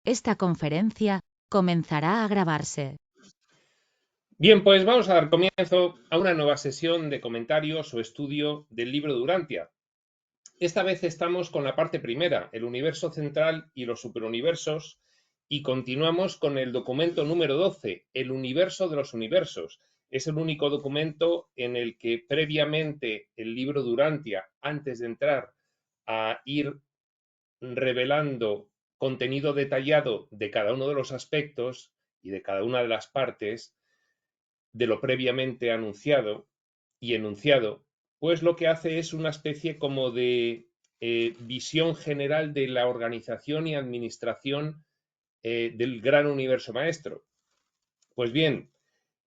Esta conferencia comenzará a grabarse. Bien, pues vamos a dar comienzo a una nueva sesión de comentarios o estudio del libro de Urantia. Esta vez estamos con la parte primera, el universo central y los superuniversos, y continuamos con el documento número 12, el universo de los universos. Es el único documento en el que previamente el libro de Urantia, antes de entrar a ir revelando contenido detallado de cada uno de los aspectos y de cada una de las partes de lo previamente anunciado y enunciado, pues lo que hace es una especie como de visión general de la organización y administración del gran universo maestro. Pues bien,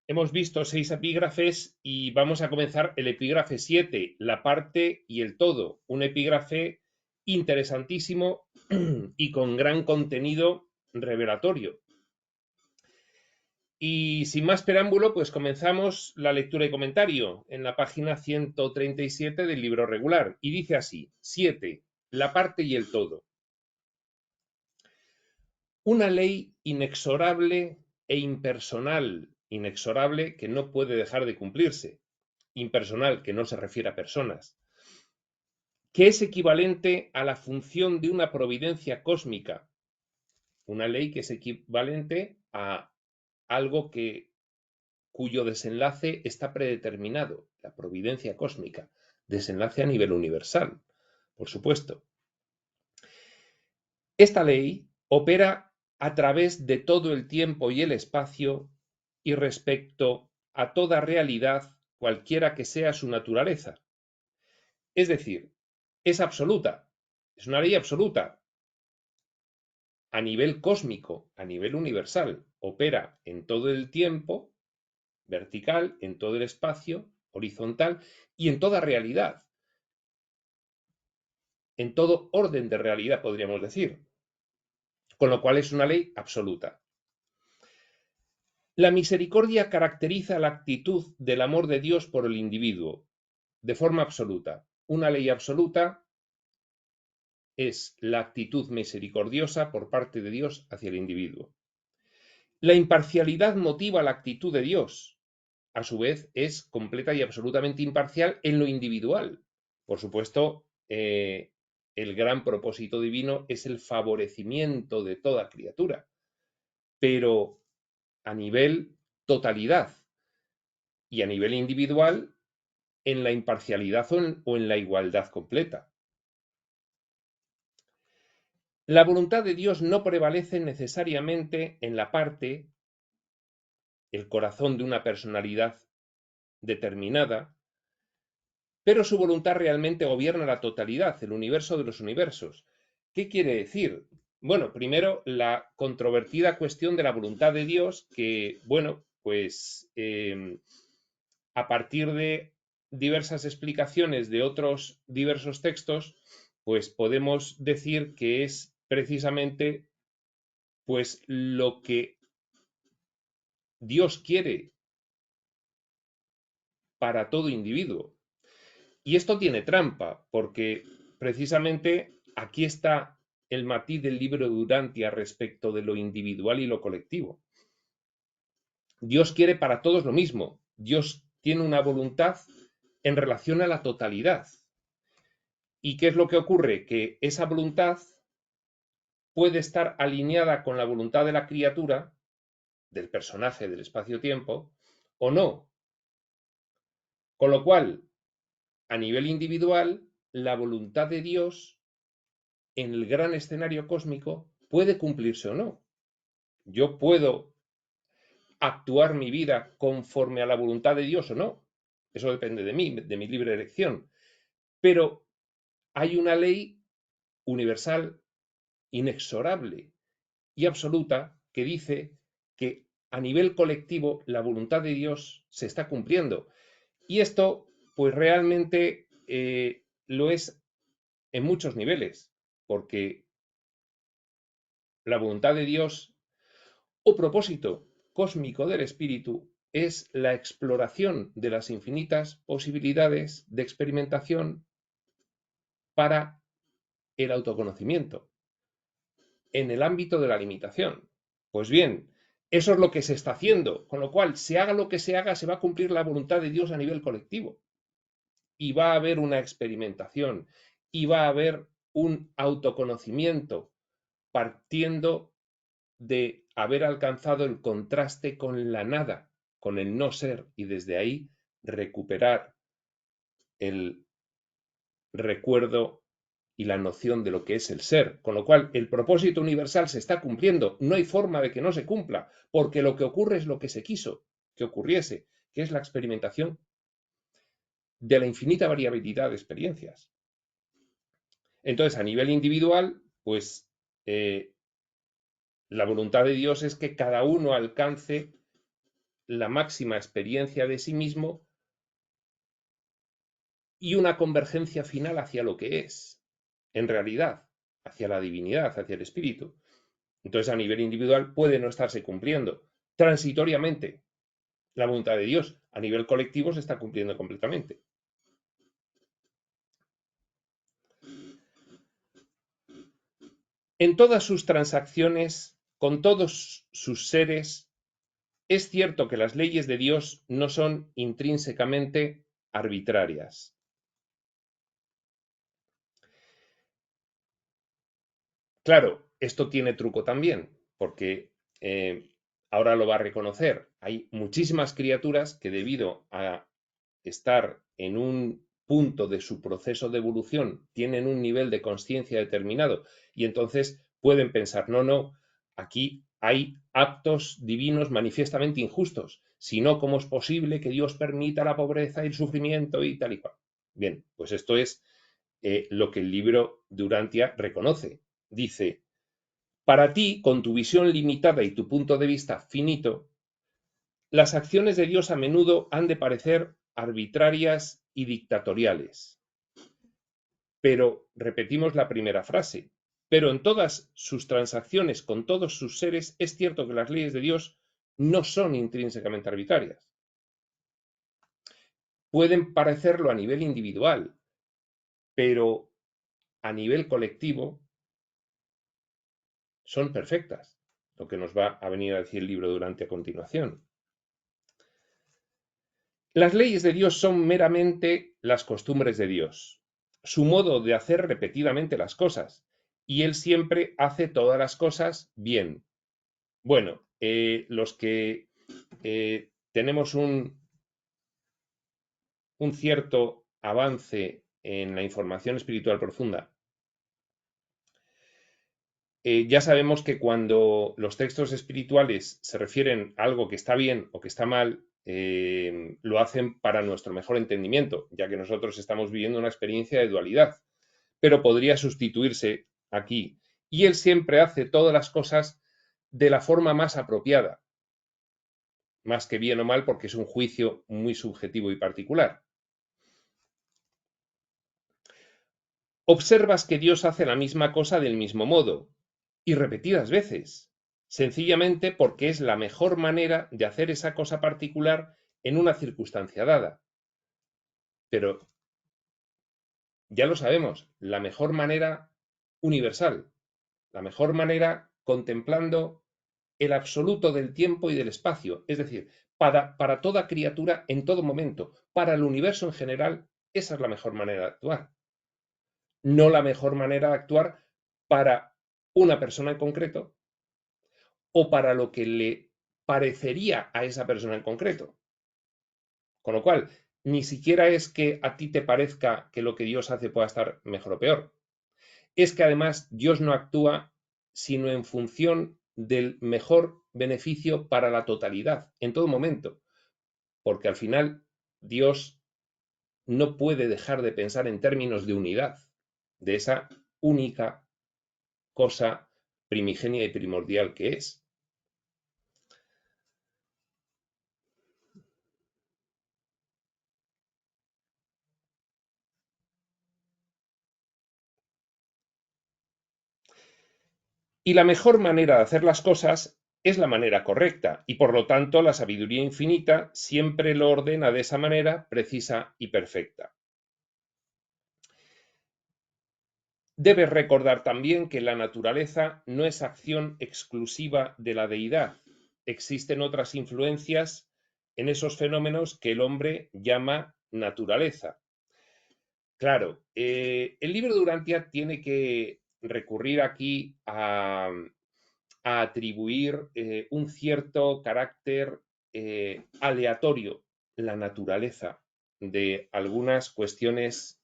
hemos visto 6 epígrafes y vamos a comenzar el epígrafe 7, la parte y el todo, un epígrafe interesantísimo y con gran contenido revelatorio. Y sin más preámbulo, pues comenzamos la lectura y comentario en la página 137 del libro regular. Y dice así: 7. La parte y el todo. Una ley inexorable e impersonal. Inexorable que no puede dejar de cumplirse. Impersonal que no se refiere a personas. Que es equivalente a la función de una providencia cósmica. Una ley que es equivalente a algo cuyo desenlace está predeterminado, la providencia cósmica, desenlace a nivel universal, por supuesto. Esta ley opera a través de todo el tiempo y el espacio y respecto a toda realidad, cualquiera que sea su naturaleza. Es decir, es absoluta, es una ley absoluta. A nivel cósmico, a nivel universal, opera en todo el tiempo vertical, en todo el espacio horizontal y en toda realidad, en todo orden de realidad, podríamos decir, con lo cual es una ley absoluta. La misericordia caracteriza la actitud del amor de Dios por el individuo, de forma absoluta. Una ley absoluta es la actitud misericordiosa por parte de Dios hacia el individuo. La imparcialidad motiva la actitud de Dios. A su vez, es completa y absolutamente imparcial en lo individual. Por supuesto, el gran propósito divino es el favorecimiento de toda criatura, pero a nivel totalidad y a nivel individual, en la imparcialidad o en la igualdad completa. La voluntad de Dios no prevalece necesariamente en la parte, el corazón de una personalidad determinada, pero su voluntad realmente gobierna la totalidad, el universo de los universos. ¿Qué quiere decir? Bueno, primero, la controvertida cuestión de la voluntad de Dios, que, bueno, pues a partir de diversas explicaciones de otros diversos textos, pues podemos decir que es precisamente pues lo que Dios quiere para todo individuo. Y esto tiene trampa, porque precisamente aquí está el matiz del libro de Urantia respecto de lo individual y lo colectivo. Dios quiere para todos lo mismo. Dios tiene una voluntad en relación a la totalidad. ¿Y qué es lo que ocurre? Que esa voluntad puede estar alineada con la voluntad de la criatura, del personaje del espacio-tiempo, o no. Con lo cual, a nivel individual, la voluntad de Dios en el gran escenario cósmico puede cumplirse o no. Yo puedo actuar mi vida conforme a la voluntad de Dios o no. Eso depende de mí, de mi libre elección. Pero hay una ley universal, inexorable y absoluta que dice que a nivel colectivo la voluntad de Dios se está cumpliendo. Y esto, pues realmente lo es en muchos niveles, porque la voluntad de Dios o propósito cósmico del espíritu es la exploración de las infinitas posibilidades de experimentación para el autoconocimiento. en el ámbito de la limitación. Pues bien, eso es lo que se está haciendo, con lo cual, se haga lo que se haga, se va a cumplir la voluntad de Dios a nivel colectivo. Y va a haber una experimentación, y va a haber un autoconocimiento partiendo de haber alcanzado el contraste con la nada, con el no ser, y desde ahí recuperar el recuerdo y la noción de lo que es el ser, con lo cual el propósito universal se está cumpliendo, no hay forma de que no se cumpla, porque lo que ocurre es lo que se quiso que ocurriese, que es la experimentación de la infinita variabilidad de experiencias. Entonces, a nivel individual, pues la voluntad de Dios es que cada uno alcance la máxima experiencia de sí mismo y una convergencia final hacia lo que es, en realidad, hacia la divinidad, hacia el espíritu. Entonces, a nivel individual puede no estarse cumpliendo transitoriamente la voluntad de Dios. A nivel colectivo se está cumpliendo completamente. En todas sus transacciones, con todos sus seres, es cierto que las leyes de Dios no son intrínsecamente arbitrarias. Claro, esto tiene truco también, porque ahora lo va a reconocer. Hay muchísimas criaturas que, debido a estar en un punto de su proceso de evolución, tienen un nivel de conciencia determinado y entonces pueden pensar, no, no, aquí hay actos divinos manifiestamente injustos, si no, ¿cómo es posible que Dios permita la pobreza y el sufrimiento y tal y cual? Bien, pues esto es lo que el libro de Urantia reconoce. Dice, para ti, con tu visión limitada y tu punto de vista finito, las acciones de Dios a menudo han de parecer arbitrarias y dictatoriales. Pero, repetimos la primera frase, pero en todas sus transacciones con todos sus seres es cierto que las leyes de Dios no son intrínsecamente arbitrarias. Pueden parecerlo a nivel individual, pero a nivel colectivo son perfectas, lo que nos va a venir a decir el libro Durante a continuación. Las leyes de Dios son meramente las costumbres de Dios, su modo de hacer repetidamente las cosas, y Él siempre hace todas las cosas bien. Bueno, los que tenemos un cierto avance en la información espiritual profunda, ya sabemos que cuando los textos espirituales se refieren a algo que está bien o que está mal, lo hacen para nuestro mejor entendimiento, ya que nosotros estamos viviendo una experiencia de dualidad, pero podría sustituirse aquí. Y Él siempre hace todas las cosas de la forma más apropiada, más que bien o mal, porque es un juicio muy subjetivo y particular. Observas que Dios hace la misma cosa del mismo modo, y repetidas veces, sencillamente porque es la mejor manera de hacer esa cosa particular en una circunstancia dada. Pero ya lo sabemos, la mejor manera universal, la mejor manera contemplando el absoluto del tiempo y del espacio, es decir, para toda criatura en todo momento, para el universo en general, esa es la mejor manera de actuar. No la mejor manera de actuar para una persona en concreto o para lo que le parecería a esa persona en concreto. Con lo cual, ni siquiera es que a ti te parezca que lo que Dios hace pueda estar mejor o peor. Es que además Dios no actúa sino en función del mejor beneficio para la totalidad, en todo momento. Porque al final Dios no puede dejar de pensar en términos de unidad, de esa única cosa primigenia y primordial que es. Y la mejor manera de hacer las cosas es la manera correcta, y por lo tanto la sabiduría infinita siempre lo ordena de esa manera precisa y perfecta. Debes recordar también que la naturaleza no es acción exclusiva de la deidad. Existen otras influencias en esos fenómenos que el hombre llama naturaleza. Claro, el libro de Urantia tiene que recurrir aquí a atribuir un cierto carácter aleatorio, la naturaleza de algunas cuestiones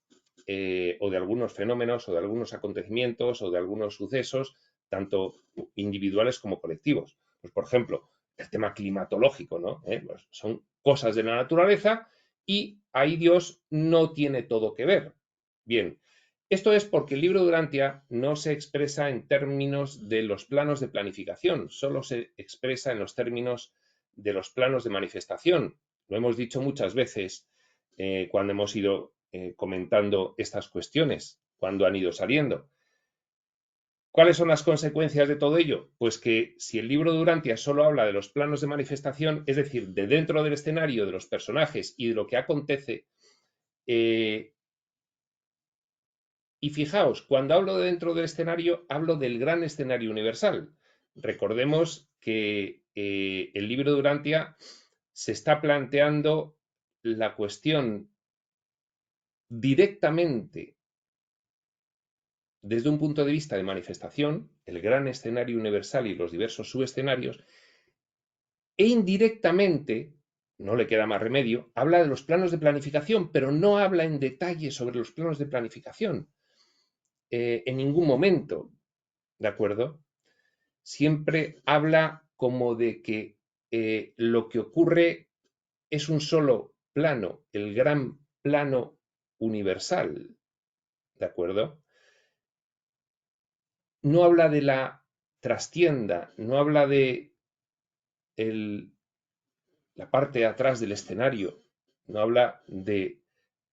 o de algunos fenómenos o de algunos acontecimientos o de algunos sucesos, tanto individuales como colectivos. Pues, por ejemplo, el tema climatológico, ¿no? Pues son cosas de la naturaleza y ahí Dios no tiene todo que ver. Bien, esto es porque el libro de Urantia no se expresa en términos de los planos de planificación, solo se expresa en los términos de los planos de manifestación. Lo hemos dicho muchas veces cuando hemos ido comentando estas cuestiones, cuando han ido saliendo. ¿Cuáles son las consecuencias de todo ello? Pues que si el libro de Urantia solo habla de los planos de manifestación, es decir, de dentro del escenario, de los personajes y de lo que acontece, y fijaos, cuando hablo de dentro del escenario, hablo del gran escenario universal. Recordemos que el libro de Urantia se está planteando la cuestión directamente desde un punto de vista de manifestación, el gran escenario universal y los diversos subescenarios, e indirectamente, no le queda más remedio, habla de los planos de planificación, pero no habla en detalle sobre los planos de planificación en ningún momento, ¿de acuerdo? Siempre habla como de que lo que ocurre es un solo plano, el gran plano universal, ¿de acuerdo? No habla de la trastienda, no habla de la parte de atrás del escenario, no habla de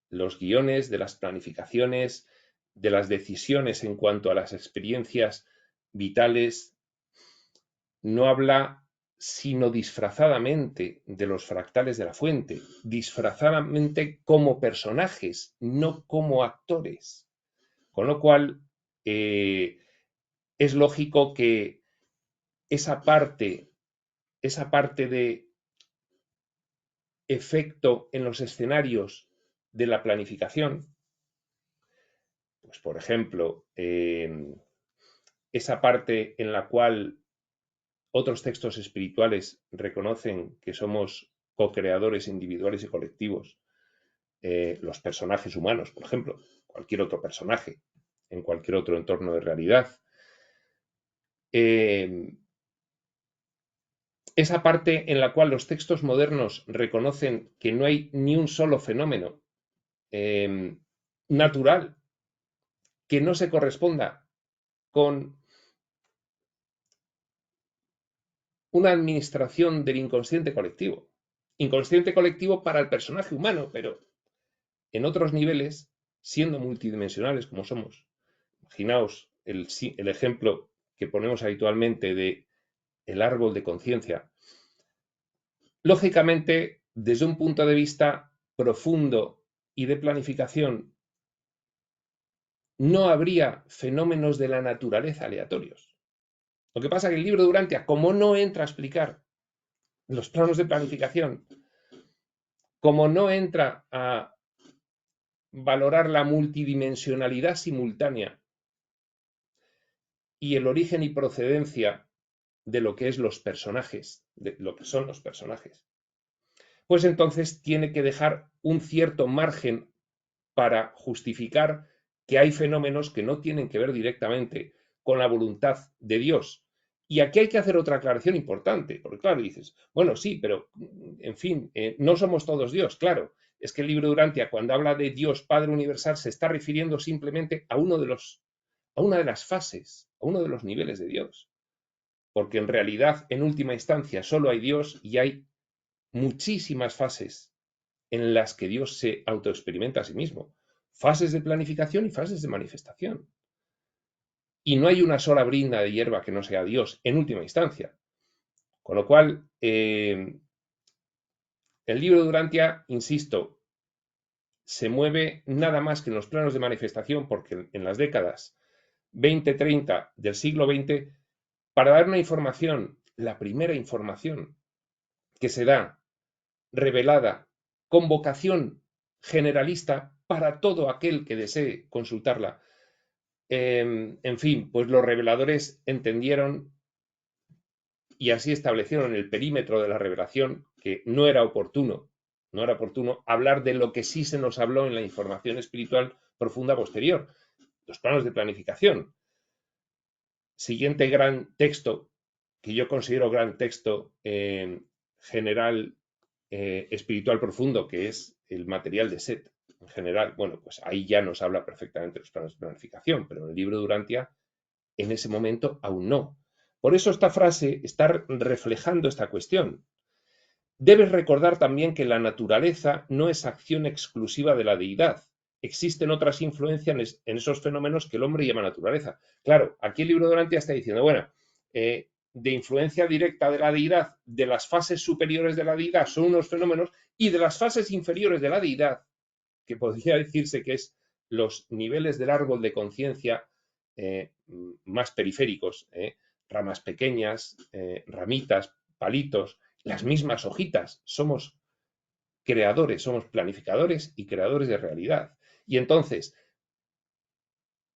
los guiones, de las planificaciones, de las decisiones en cuanto a las experiencias vitales, no habla sino disfrazadamente de los fractales de la fuente, disfrazadamente como personajes, no como actores. Con lo cual, es lógico que esa parte de efecto en los escenarios de la planificación, pues por ejemplo, esa parte en la cual otros textos espirituales reconocen que somos co-creadores individuales y colectivos, los personajes humanos, por ejemplo, cualquier otro personaje, en cualquier otro entorno de realidad. Esa parte en la cual los textos modernos reconocen que no hay ni un solo fenómeno natural que no se corresponda con una administración del inconsciente colectivo. Inconsciente colectivo para el personaje humano, pero en otros niveles, siendo multidimensionales como somos. Imaginaos el ejemplo que ponemos habitualmente de el árbol de conciencia. Lógicamente, desde un punto de vista profundo y de planificación, no habría fenómenos de la naturaleza aleatorios. Lo que pasa es que el libro de Urantia, como no entra a explicar los planos de planificación, como no entra a valorar la multidimensionalidad simultánea y el origen y procedencia de lo que es los personajes, de lo que son los personajes, pues entonces tiene que dejar un cierto margen para justificar que hay fenómenos que no tienen que ver directamente con la voluntad de Dios. Y aquí hay que hacer otra aclaración importante, porque claro, dices, bueno, sí, pero en fin, no somos todos Dios, claro. Es que el libro de Urantia, cuando habla de Dios Padre Universal, se está refiriendo simplemente a una de las fases, a uno de los niveles de Dios. Porque en realidad, en última instancia, solo hay Dios y hay muchísimas fases en las que Dios se autoexperimenta a sí mismo. Fases de planificación y fases de manifestación. Y no hay una sola brinda de hierba que no sea Dios, en última instancia. Con lo cual, el libro de Urantia, insisto, se mueve nada más que en los planos de manifestación, porque en las décadas 20-30 del siglo XX, para dar una información, la primera información que se da revelada con vocación generalista para todo aquel que desee consultarla. En fin, pues los reveladores entendieron y así establecieron el perímetro de la revelación, que no era oportuno hablar de lo que sí se nos habló en la información espiritual profunda posterior, los planos de planificación. Siguiente gran texto, que yo considero gran texto general espiritual profundo, que es el material de Set en general. Bueno, pues ahí ya nos habla perfectamente los planos de planificación, pero en el libro de Durantia, en ese momento aún no. Por eso esta frase está reflejando esta cuestión. Debes recordar también que la naturaleza no es acción exclusiva de la deidad. Existen otras influencias en esos fenómenos que el hombre llama naturaleza. Claro, aquí el libro de Durantia está diciendo, bueno, de influencia directa de la deidad, de las fases superiores de la deidad son unos fenómenos, y de las fases inferiores de la deidad, que podría decirse que es los niveles del árbol de conciencia más periféricos, ramas pequeñas, ramitas, palitos, las mismas hojitas. Somos creadores, somos planificadores y creadores de realidad. Y entonces,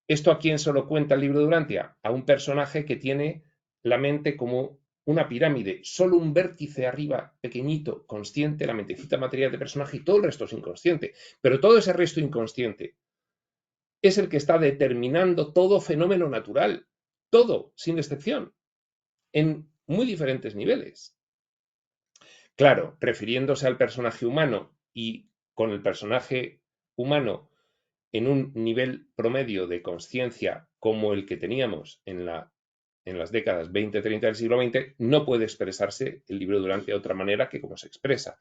¿esto a quién se lo cuenta el libro de Durantia? A un personaje que tiene la mente como una pirámide, solo un vértice arriba, pequeñito, consciente, la mentecita material de personaje, y todo el resto es inconsciente. Pero todo ese resto inconsciente es el que está determinando todo fenómeno natural, todo, sin excepción, en muy diferentes niveles. Claro, refiriéndose al personaje humano y con el personaje humano en un nivel promedio de conciencia como el que teníamos en las décadas 20-30 del siglo XX, no puede expresarse el libro Durantia de otra manera que como se expresa.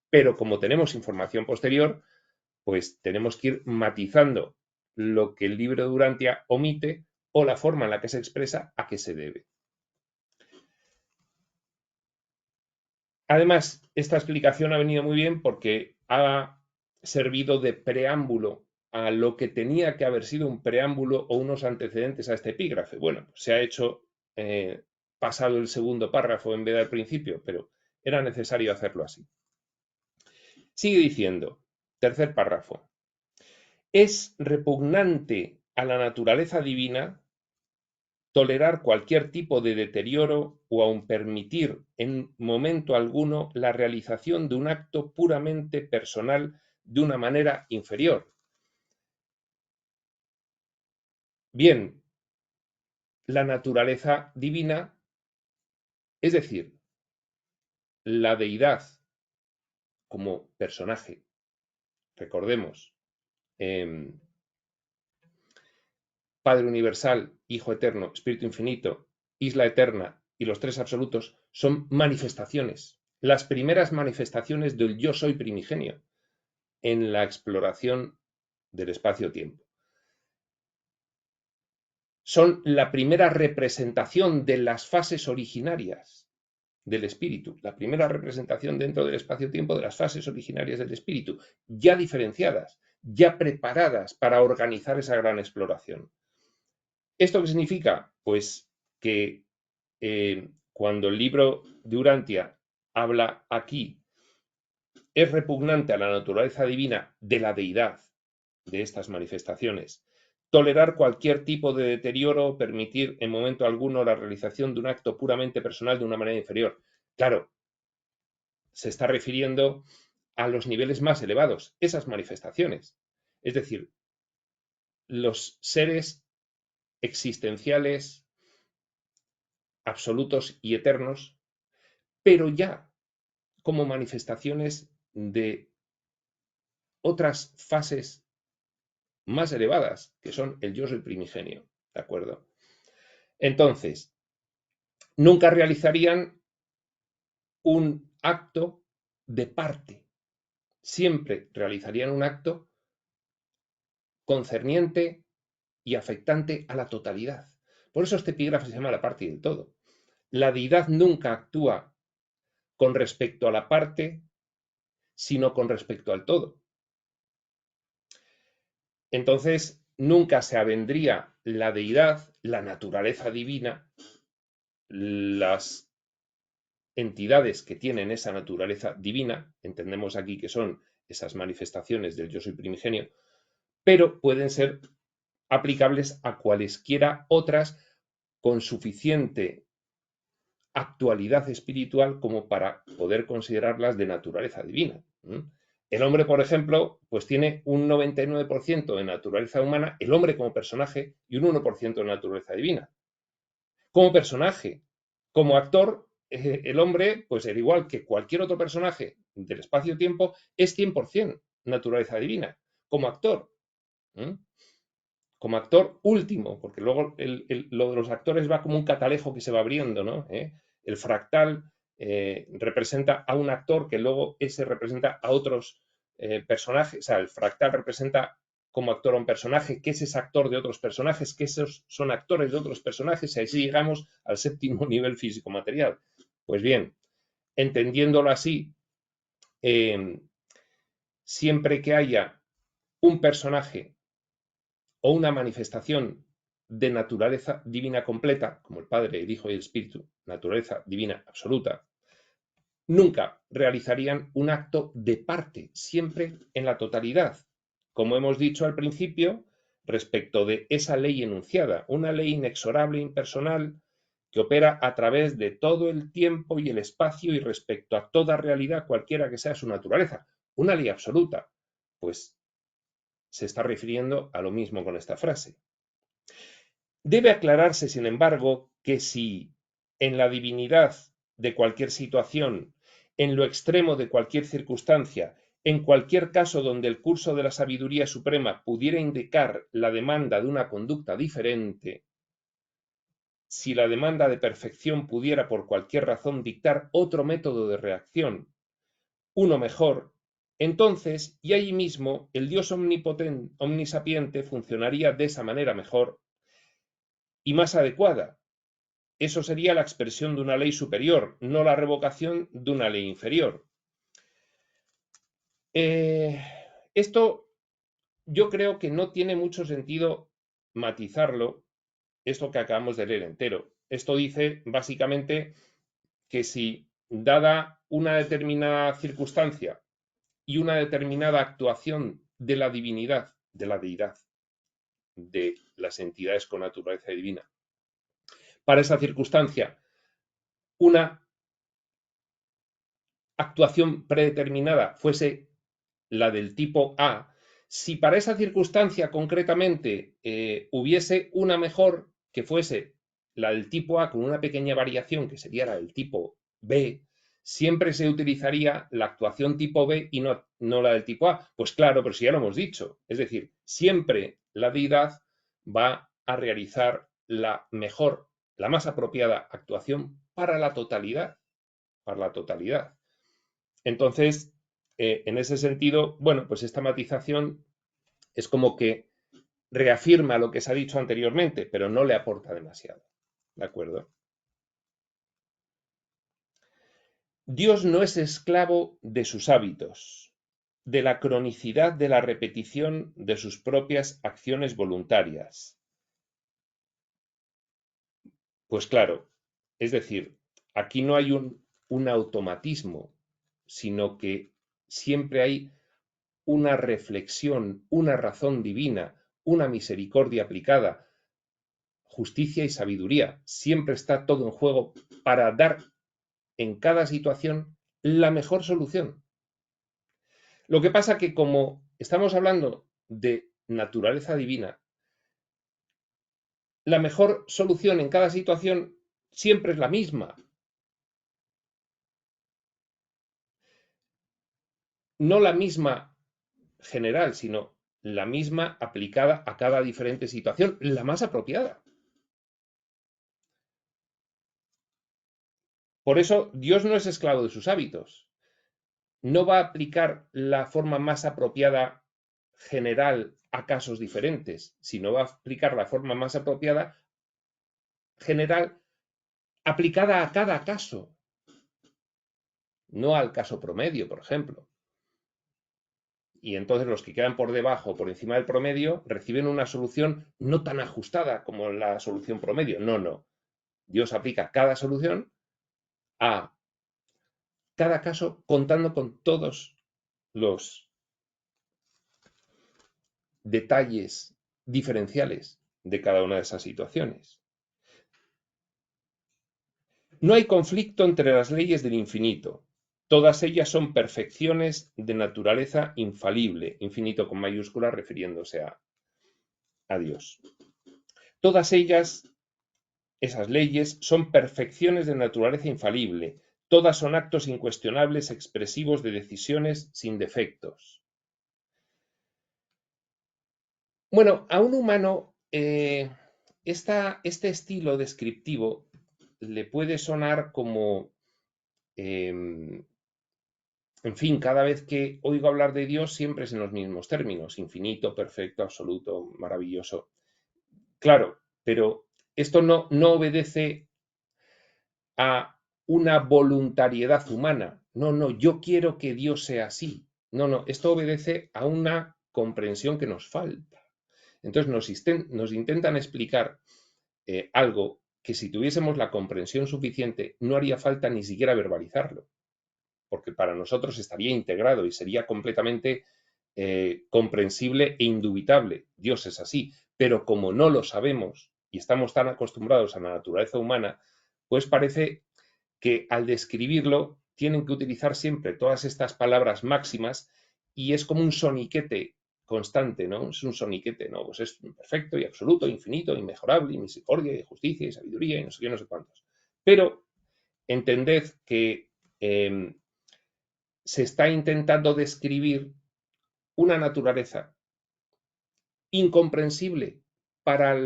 Pero como tenemos información posterior, pues tenemos que ir matizando lo que el libro Durantia omite o la forma en la que se expresa a qué se debe. Además, esta explicación ha venido muy bien porque ha servido de preámbulo a lo que tenía que haber sido un preámbulo o unos antecedentes a este epígrafe. Bueno, se ha hecho pasado el segundo párrafo en vez del principio, pero era necesario hacerlo así. Sigue diciendo, tercer párrafo, es repugnante a la naturaleza divina tolerar cualquier tipo de deterioro o aun permitir en momento alguno la realización de un acto puramente personal de una manera inferior. Bien, la naturaleza divina, es decir, la deidad como personaje, recordemos, Padre Universal, Hijo Eterno, Espíritu Infinito, Isla Eterna y los tres absolutos, son manifestaciones, las primeras manifestaciones del yo soy primigenio en la exploración del espacio-tiempo. Son la primera representación de las fases originarias del espíritu, la primera representación dentro del espacio-tiempo de las fases originarias del espíritu, ya diferenciadas, ya preparadas para organizar esa gran exploración. ¿Esto qué significa? Pues que cuando el libro de Durantia habla aquí, es repugnante a la naturaleza divina de la deidad de estas manifestaciones, tolerar cualquier tipo de deterioro o permitir en momento alguno la realización de un acto puramente personal de una manera inferior. Claro, se está refiriendo a los niveles más elevados, esas manifestaciones. Es decir, los seres existenciales absolutos y eternos, pero ya como manifestaciones de otras fases más elevadas, que son el yo soy primigenio, ¿de acuerdo? Entonces, nunca realizarían un acto de parte, siempre realizarían un acto concerniente y afectante a la totalidad. Por eso este epígrafe se llama la parte y el todo. La deidad nunca actúa con respecto a la parte, sino con respecto al todo. Entonces, nunca se avendría la deidad, la naturaleza divina, las entidades que tienen esa naturaleza divina, entendemos aquí que son esas manifestaciones del yo soy primigenio, pero pueden ser aplicables a cualesquiera otras con suficiente actualidad espiritual como para poder considerarlas de naturaleza divina. El hombre, por ejemplo, pues tiene un 99% de naturaleza humana, el hombre como personaje, y un 1% de naturaleza divina. Como personaje, como actor, el hombre, pues al igual que cualquier otro personaje del espacio-tiempo, es 100% naturaleza divina. Como actor, como actor último, porque luego lo de los actores va como un catalejo que se va abriendo, ¿no? El fractal representa a un actor que luego ese representa a otros personajes, o sea, el fractal representa como actor a un personaje, que ese es actor de otros personajes, que esos son actores de otros personajes, y así llegamos al séptimo nivel físico-material. Pues bien, entendiéndolo así, siempre que haya un personaje o una manifestación de naturaleza divina completa, como el Padre, el Hijo y el Espíritu, naturaleza divina absoluta, nunca realizarían un acto de parte, siempre en la totalidad. Como hemos dicho al principio, respecto de esa ley enunciada, una ley inexorable, impersonal, que opera a través de todo el tiempo y el espacio y respecto a toda realidad, cualquiera que sea su naturaleza. Una ley absoluta. Pues se está refiriendo a lo mismo con esta frase. Debe aclararse, sin embargo, que si en la divinidad de cualquier situación, en lo extremo de cualquier circunstancia, en cualquier caso donde el curso de la sabiduría suprema pudiera indicar la demanda de una conducta diferente, si la demanda de perfección pudiera por cualquier razón dictar otro método de reacción, uno mejor, entonces, y allí mismo, el Dios omnipotente, omnisapiente funcionaría de esa manera mejor y más adecuada. Eso sería la expresión de una ley superior, no la revocación de una ley inferior. Esto yo creo que no tiene mucho sentido matizarlo, esto que acabamos de leer entero. Esto dice básicamente que si, dada una determinada circunstancia y una determinada actuación de la divinidad, de la deidad, de las entidades con naturaleza divina, para esa circunstancia, una actuación predeterminada fuese la del tipo A, si para esa circunstancia concretamente hubiese una mejor que fuese la del tipo A con una pequeña variación que sería la del tipo B, siempre se utilizaría la actuación tipo B y no la del tipo A. Pues claro, pero si ya lo hemos dicho. Es decir, siempre la deidad va a realizar la mejor, la más apropiada actuación para la totalidad. Para la totalidad. Entonces, en ese sentido, bueno, pues esta matización es como que reafirma lo que se ha dicho anteriormente, pero no le aporta demasiado. ¿De acuerdo? Dios no es esclavo de sus hábitos, de la cronicidad de la repetición de sus propias acciones voluntarias. Pues claro, es decir, aquí no hay un automatismo, sino que siempre hay una reflexión, una razón divina, una misericordia aplicada, justicia y sabiduría. Siempre está todo en juego para dar en cada situación la mejor solución. Lo que pasa que como estamos hablando de naturaleza divina, la mejor solución en cada situación siempre es la misma. No la misma general, sino la misma aplicada a cada diferente situación, la más apropiada. Por eso Dios no es esclavo de sus hábitos. No va a aplicar la forma más apropiada general a casos diferentes, sino va a aplicar la forma más apropiada general aplicada a cada caso, no al caso promedio, por ejemplo. y entonces los que quedan por debajo o por encima del promedio reciben una solución no tan ajustada como la solución promedio. No, no. Dios aplica cada solución a cada caso contando con todos los detalles diferenciales de cada una de esas situaciones. No hay conflicto entre las leyes del infinito. Todas ellas son perfecciones de naturaleza infalible, infinito con mayúscula refiriéndose a Dios. Todas ellas, esas leyes, son perfecciones de naturaleza infalible. Todas son actos incuestionables expresivos de decisiones sin defectos. Bueno, a un humano este estilo descriptivo le puede sonar como, en fin, cada vez que oigo hablar de Dios siempre es en los mismos términos, infinito, perfecto, absoluto, maravilloso. Claro, pero esto no obedece a una voluntariedad humana. No, no, yo quiero que Dios sea así. No, no, esto obedece a una comprensión que nos falta. Entonces nos intentan explicar algo que si tuviésemos la comprensión suficiente no haría falta ni siquiera verbalizarlo, porque para nosotros estaría integrado y sería completamente comprensible e indubitable. Dios es así, pero como no lo sabemos y estamos tan acostumbrados a la naturaleza humana, pues parece que al describirlo tienen que utilizar siempre todas estas palabras máximas y es como un soniquete constante, ¿no? Es un soniquete, ¿no? Pues es perfecto y absoluto, infinito, inmejorable, y misericordia, y justicia, y sabiduría, y no sé qué, no sé cuántos. Pero entended que se está intentando describir una naturaleza incomprensible para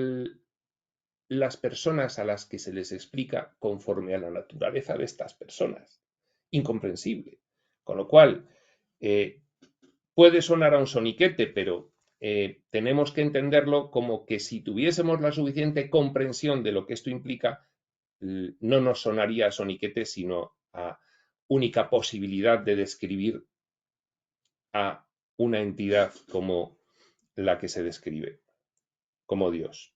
las personas a las que se les explica conforme a la naturaleza de estas personas. Incomprensible. Con lo cual, puede sonar a un soniquete, pero tenemos que entenderlo como que si tuviésemos la suficiente comprensión de lo que esto implica, no nos sonaría a soniquete, sino a única posibilidad de describir a una entidad como la que se describe, como Dios.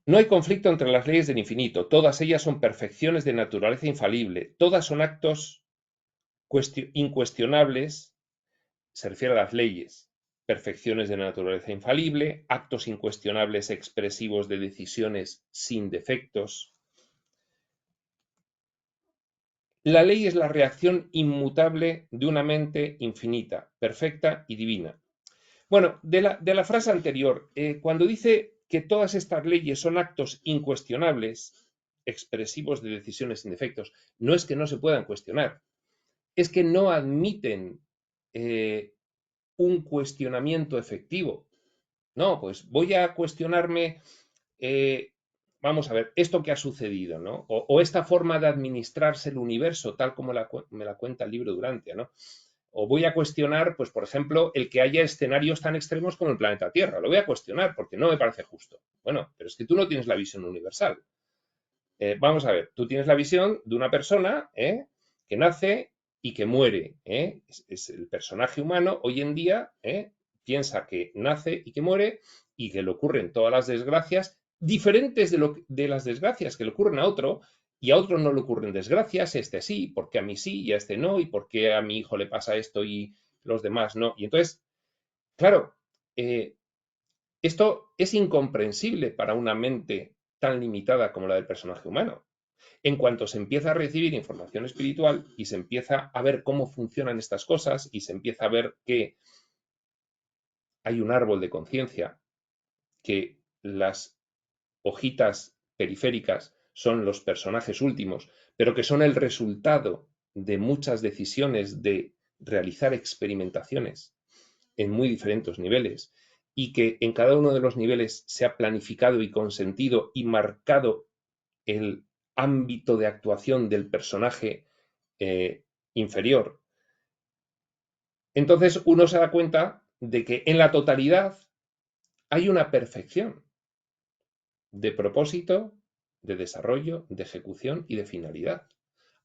No hay conflicto entre las leyes del infinito, todas ellas son perfecciones de naturaleza infalible, todas son actos incuestionables, se refiere a las leyes, perfecciones de naturaleza infalible, actos incuestionables expresivos de decisiones sin defectos. La ley es la reacción inmutable de una mente infinita, perfecta y divina. Bueno, de la frase anterior, cuando dice que todas estas leyes son actos incuestionables, expresivos de decisiones sin defectos, no es que no se puedan cuestionar, es que no admiten un cuestionamiento efectivo. No, pues voy a cuestionarme, vamos a ver, esto que ha sucedido, ¿no? O esta forma de administrarse el universo, tal como me la cuenta el libro Durantia, ¿no? O voy a cuestionar, pues, por ejemplo, el que haya escenarios tan extremos como el planeta Tierra. Lo voy a cuestionar porque no me parece justo. Bueno, pero es que tú no tienes la visión universal. Vamos a ver, tú tienes la visión de una persona que nace y que muere. Es el personaje humano hoy en día piensa que nace y que muere y que le ocurren todas las desgracias diferentes de las desgracias que le ocurren a otro, y a otro no le ocurren desgracias, este sí, porque a mí sí y a este no, y porque a mi hijo le pasa esto y los demás no. Y entonces, claro, esto es incomprensible para una mente tan limitada como la del personaje humano. En cuanto se empieza a recibir información espiritual y se empieza a ver cómo funcionan estas cosas y se empieza a ver que hay un árbol de conciencia, que las hojitas periféricas son los personajes últimos, pero que son el resultado de muchas decisiones de realizar experimentaciones en muy diferentes niveles, y que en cada uno de los niveles se ha planificado y consentido y marcado el ámbito de actuación del personaje inferior. Entonces uno se da cuenta de que en la totalidad hay una perfección de propósito, de desarrollo, de ejecución y de finalidad.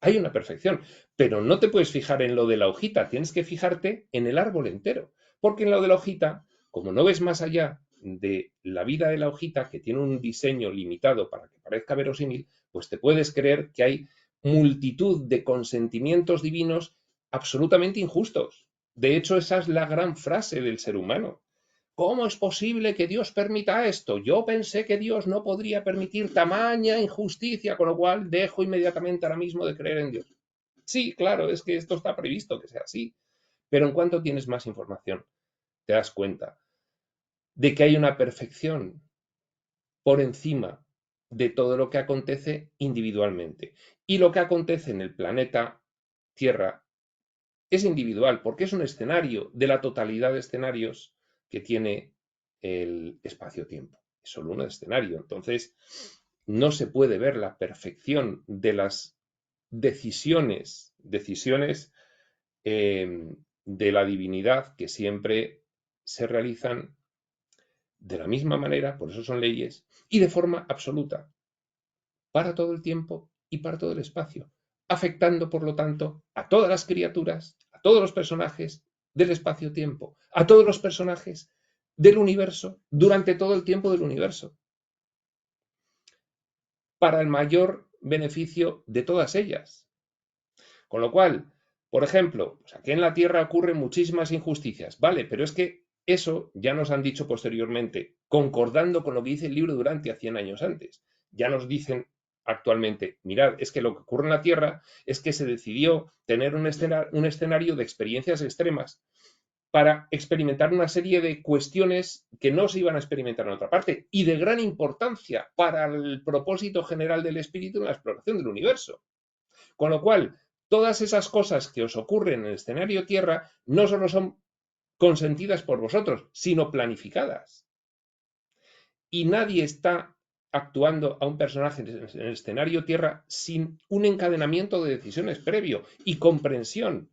Hay una perfección, pero no te puedes fijar en lo de la hojita, tienes que fijarte en el árbol entero, porque en lo de la hojita, como no ves más allá de la vida de la hojita, que tiene un diseño limitado para que parezca verosímil, pues te puedes creer que hay multitud de consentimientos divinos absolutamente injustos. De hecho, esa es la gran frase del ser humano. ¿Cómo es posible que Dios permita esto? Yo pensé que Dios no podría permitir tamaña injusticia, con lo cual dejo inmediatamente ahora mismo de creer en Dios. Sí, claro, es que esto está previsto que sea así. Pero en cuanto tienes más información, te das cuenta de que hay una perfección por encima de todo lo que acontece individualmente. Y lo que acontece en el planeta Tierra es individual, porque es un escenario de la totalidad de escenarios que tiene el espacio-tiempo. Es solo un escenario. Entonces, no se puede ver la perfección de las decisiones de la divinidad que siempre se realizan de la misma manera, por eso son leyes, y de forma absoluta, para todo el tiempo y para todo el espacio, afectando, por lo tanto, a todas las criaturas, a todos los personajes del espacio-tiempo, a todos los personajes del universo durante todo el tiempo del universo, para el mayor beneficio de todas ellas. Con lo cual, por ejemplo, pues aquí en la Tierra ocurren muchísimas injusticias, vale, pero es que eso ya nos han dicho posteriormente, concordando con lo que dice el libro Durantia 100 años antes. Ya nos dicen actualmente, mirad, es que lo que ocurre en la Tierra es que se decidió tener un escenario de experiencias extremas para experimentar una serie de cuestiones que no se iban a experimentar en otra parte y de gran importancia para el propósito general del espíritu en la exploración del universo. Con lo cual, todas esas cosas que os ocurren en el escenario Tierra no solo son consentidas por vosotros, sino planificadas. Y nadie está actuando a un personaje en el escenario Tierra sin un encadenamiento de decisiones previo y comprensión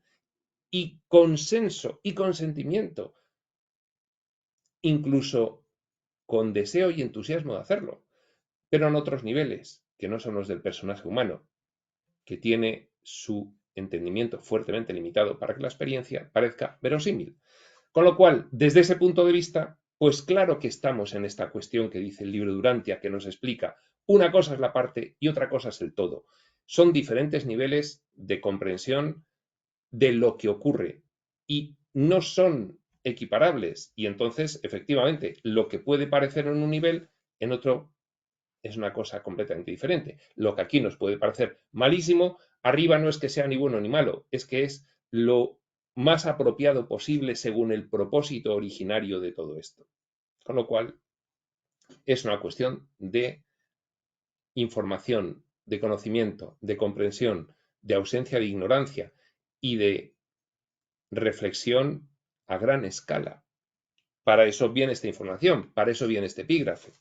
y consenso y consentimiento, incluso con deseo y entusiasmo de hacerlo, pero en otros niveles, que no son los del personaje humano, que tiene su entendimiento fuertemente limitado para que la experiencia parezca verosímil. Con lo cual, desde ese punto de vista, pues claro que estamos en esta cuestión que dice el libro Durantia, que nos explica una cosa es la parte y otra cosa es el todo. Son diferentes niveles de comprensión de lo que ocurre y no son equiparables. Y entonces, efectivamente, lo que puede parecer en un nivel, en otro es una cosa completamente diferente. Lo que aquí nos puede parecer malísimo, arriba no es que sea ni bueno ni malo, es que es lo más apropiado posible según el propósito originario de todo esto. Con lo cual, es una cuestión de información, de conocimiento, de comprensión, de ausencia de ignorancia y de reflexión a gran escala. Para eso viene esta información, para eso viene este epígrafe.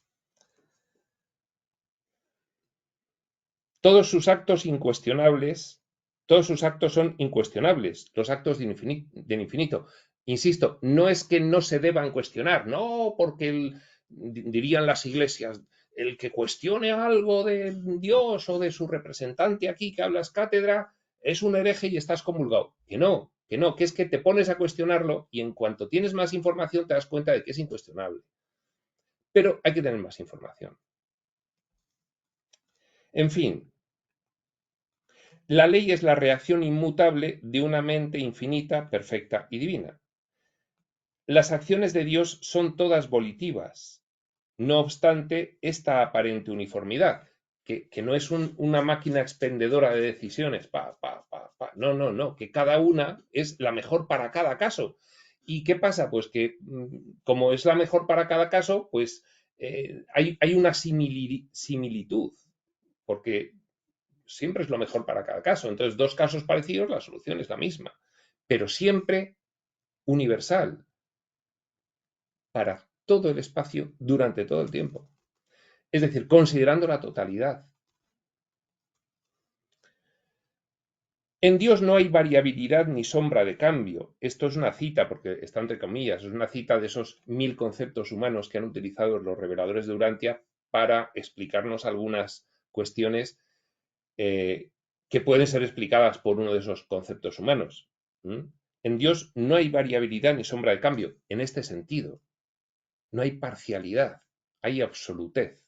Todos sus actos incuestionables, todos sus actos son incuestionables, los actos del infinito. Insisto, no es que no se deban cuestionar, no, porque dirían las iglesias, el que cuestione algo de Dios o de su representante aquí que hablas cátedra es un hereje y estás comulgado. Que no, que es que te pones a cuestionarlo y en cuanto tienes más información te das cuenta de que es incuestionable. Pero hay que tener más información. En fin, la ley es la reacción inmutable de una mente infinita, perfecta y divina. Las acciones de Dios son todas volitivas. No obstante, esta aparente uniformidad, que no es una máquina expendedora de decisiones, no, que cada una es la mejor para cada caso. ¿Y qué pasa? Pues que como es la mejor para cada caso, pues hay una similitud, porque siempre es lo mejor para cada caso. Entonces, dos casos parecidos, la solución es la misma, pero siempre universal para todo el espacio durante todo el tiempo. Es decir, considerando la totalidad. En Dios no hay variabilidad ni sombra de cambio. Esto es una cita, porque está entre comillas, es una cita de esos 1000 conceptos humanos que han utilizado los reveladores de Urantia para explicarnos algunas cuestiones que pueden ser explicadas por uno de esos conceptos humanos. En Dios no hay variabilidad ni sombra de cambio, en este sentido. No hay parcialidad, hay absolutez.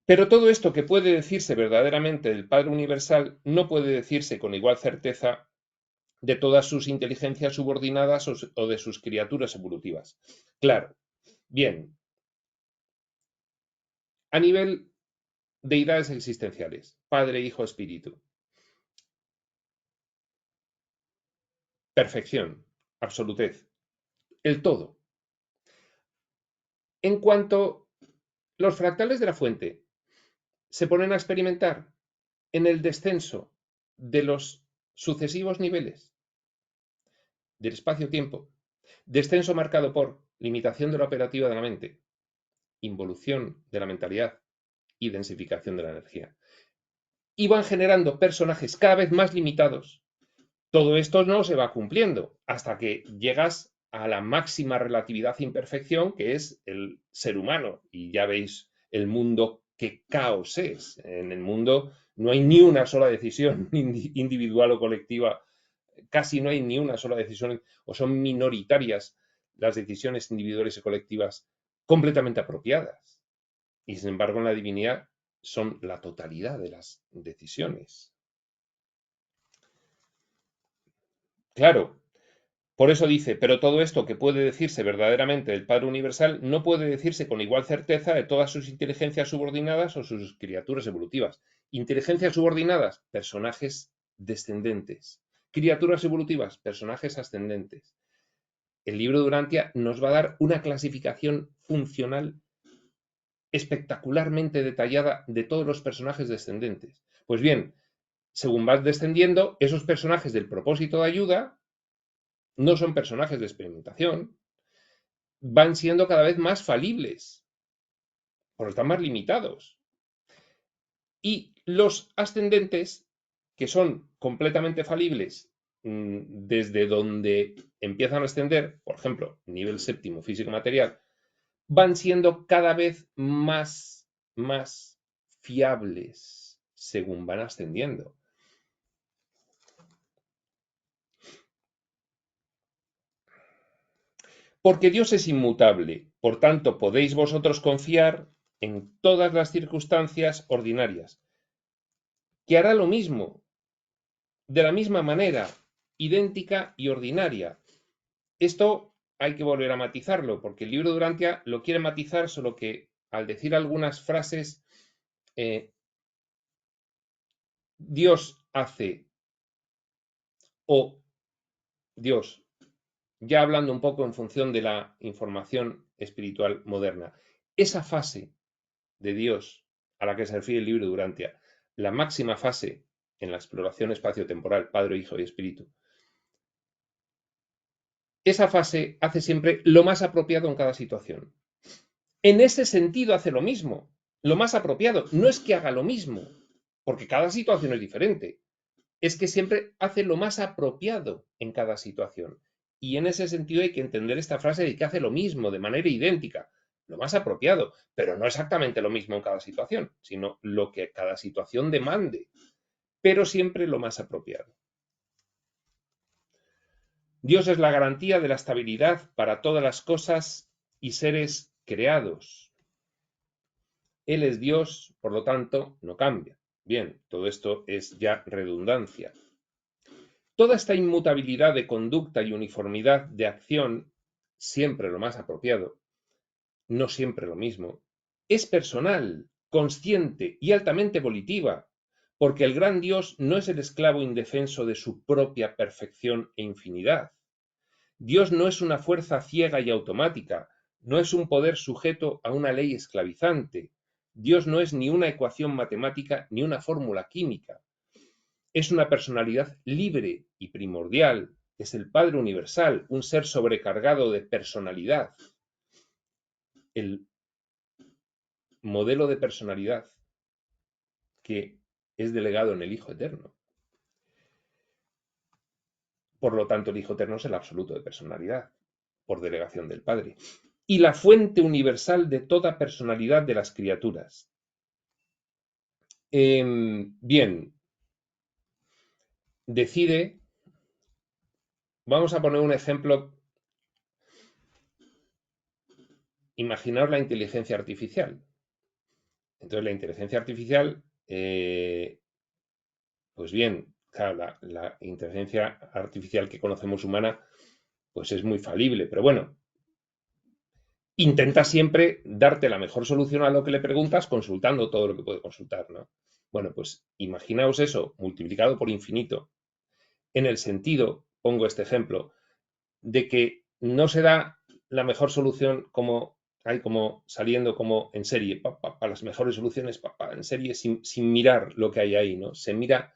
Pero todo esto que puede decirse verdaderamente del Padre Universal no puede decirse con igual certeza de todas sus inteligencias subordinadas o de sus criaturas evolutivas. Claro, bien, a nivel deidades existenciales, Padre, Hijo, Espíritu. Perfección, absolutez, el todo. En cuanto los fractales de la fuente se ponen a experimentar en el descenso de los sucesivos niveles del espacio-tiempo, descenso marcado por limitación de la operativa de la mente, involución de la mentalidad y densificación de la energía, y van generando personajes cada vez más limitados. Todo esto no se va cumpliendo hasta que llegas a la máxima relatividad e imperfección, que es el ser humano. Y ya veis el mundo, qué caos es. En el mundo no hay ni una sola decisión individual o colectiva, casi no hay ni una sola decisión, o son minoritarias las decisiones individuales y colectivas completamente apropiadas. Y sin embargo, en la divinidad son la totalidad de las decisiones. Claro, por eso dice, pero todo esto que puede decirse verdaderamente del Padre Universal no puede decirse con igual certeza de todas sus inteligencias subordinadas o sus criaturas evolutivas. Inteligencias subordinadas, personajes descendentes. Criaturas evolutivas, personajes ascendentes. El libro de Urantia nos va a dar una clasificación funcional espectacularmente detallada de todos los personajes descendentes. Pues bien, según vas descendiendo, esos personajes del propósito de ayuda no son personajes de experimentación, van siendo cada vez más falibles, porque están más limitados. Y los ascendentes, que son completamente falibles desde donde empiezan a ascender, por ejemplo, nivel séptimo físico-material, van siendo cada vez más fiables según van ascendiendo. Porque Dios es inmutable, por tanto podéis vosotros confiar en todas las circunstancias ordinarias, que hará lo mismo, de la misma manera, idéntica y ordinaria. Esto hay que volver a matizarlo, porque el libro de Urantia lo quiere matizar, solo que al decir algunas frases, Dios hace, o Dios, ya hablando un poco en función de la información espiritual moderna, esa fase de Dios a la que se refiere el libro de Urantia, la máxima fase en la exploración espaciotemporal, Padre, Hijo y Espíritu, esa fase hace siempre lo más apropiado en cada situación. En ese sentido hace lo mismo, lo más apropiado. No es que haga lo mismo, porque cada situación es diferente. Es que siempre hace lo más apropiado en cada situación. Y en ese sentido hay que entender esta frase de que hace lo mismo, de manera idéntica, lo más apropiado, pero no exactamente lo mismo en cada situación, sino lo que cada situación demande, pero siempre lo más apropiado. Dios es la garantía de la estabilidad para todas las cosas y seres creados. Él es Dios, por lo tanto, no cambia. Bien, todo esto es ya redundancia. Toda esta inmutabilidad de conducta y uniformidad de acción, siempre lo más apropiado, no siempre lo mismo, es personal, consciente y altamente volitiva, porque el gran Dios no es el esclavo indefenso de su propia perfección e infinidad. Dios no es una fuerza ciega y automática, no es un poder sujeto a una ley esclavizante. Dios no es ni una ecuación matemática ni una fórmula química. Es una personalidad libre y primordial, es el Padre Universal, un ser sobrecargado de personalidad. El modelo de personalidad que es delegado en el Hijo Eterno. Por lo tanto, el Hijo Eterno es el absoluto de personalidad, por delegación del Padre. Y la fuente universal de toda personalidad de las criaturas. Bien, decide, vamos a poner un ejemplo, imaginaos la inteligencia artificial. Entonces la inteligencia artificial, pues bien, claro, la inteligencia artificial que conocemos humana, pues es muy falible, pero bueno, intenta siempre darte la mejor solución a lo que le preguntas consultando todo lo que puede consultar, ¿no? Bueno, pues imaginaos eso multiplicado por infinito, en el sentido, pongo este ejemplo, de que no se da la mejor solución como hay como saliendo como en serie, las mejores soluciones en serie sin mirar lo que hay ahí, ¿no? Se mira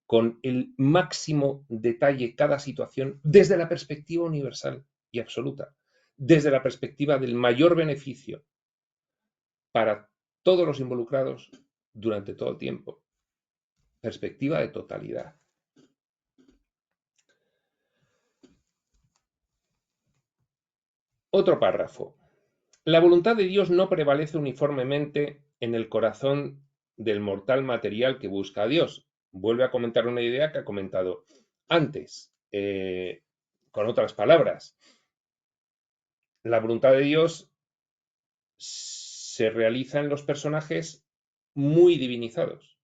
con el máximo detalle cada situación desde la perspectiva universal y absoluta, desde la perspectiva del mayor beneficio para todos los involucrados durante todo el tiempo. Perspectiva de totalidad. Otro párrafo. La voluntad de Dios no prevalece uniformemente en el corazón del mortal material que busca a Dios. Vuelve a comentar una idea que ha comentado antes, con otras palabras. La voluntad de Dios se realiza en los personajes muy divinizados.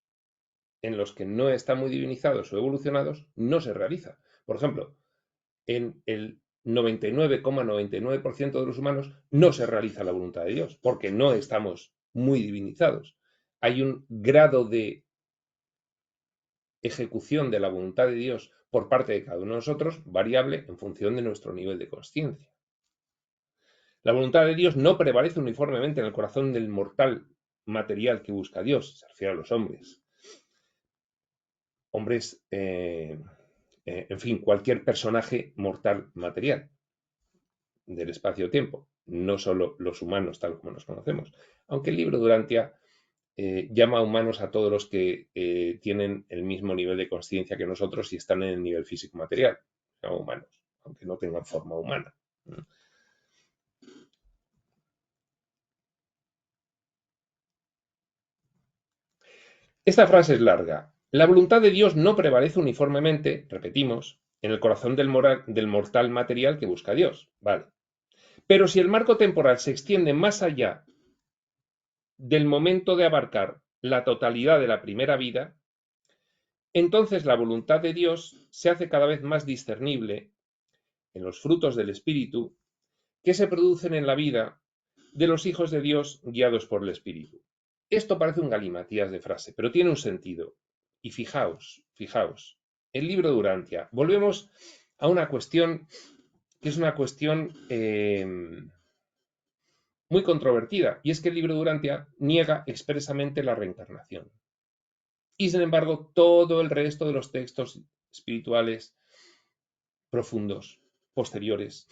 En los que no están muy divinizados o evolucionados, no se realiza. Por ejemplo, en el 99,99% de los humanos no se realiza la voluntad de Dios, porque no estamos muy divinizados. Hay un grado de ejecución de la voluntad de Dios por parte de cada uno de nosotros variable en función de nuestro nivel de consciencia. La voluntad de Dios no prevalece uniformemente en el corazón del mortal material que busca a Dios, se refiere a los hombres. Hombres, en fin, cualquier personaje mortal material del espacio-tiempo, no solo los humanos tal como nos conocemos. Aunque el libro Durantia llama humanos a todos los que tienen el mismo nivel de conciencia que nosotros y están en el nivel físico-material, no humanos, aunque no tengan forma humana. Esta frase es larga. La voluntad de Dios no prevalece uniformemente, repetimos, en el corazón del mortal material que busca a Dios. Vale. Pero si el marco temporal se extiende más allá del momento de abarcar la totalidad de la primera vida, entonces la voluntad de Dios se hace cada vez más discernible en los frutos del Espíritu que se producen en la vida de los hijos de Dios guiados por el Espíritu. Esto parece un galimatías de frase, pero tiene un sentido. Y fijaos, el libro de Urantia. Volvemos a una cuestión que es una cuestión muy controvertida, y es que el libro de Urantia niega expresamente la reencarnación. Y sin embargo, todo el resto de los textos espirituales profundos, posteriores,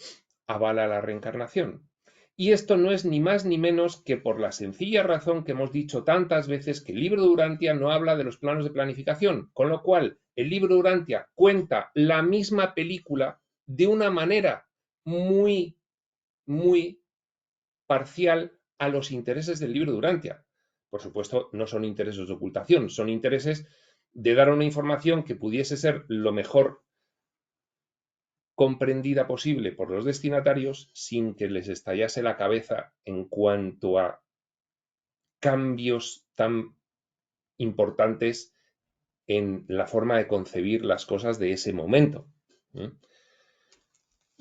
avala la reencarnación. Y esto no es ni más ni menos que por la sencilla razón que hemos dicho tantas veces que el libro de Urantia no habla de los planos de planificación, con lo cual el libro de Urantia cuenta la misma película de una manera muy, muy parcial a los intereses del libro de Urantia. Por supuesto, no son intereses de ocultación, son intereses de dar una información que pudiese ser lo mejor comprendida posible por los destinatarios sin que les estallase la cabeza en cuanto a cambios tan importantes en la forma de concebir las cosas de ese momento.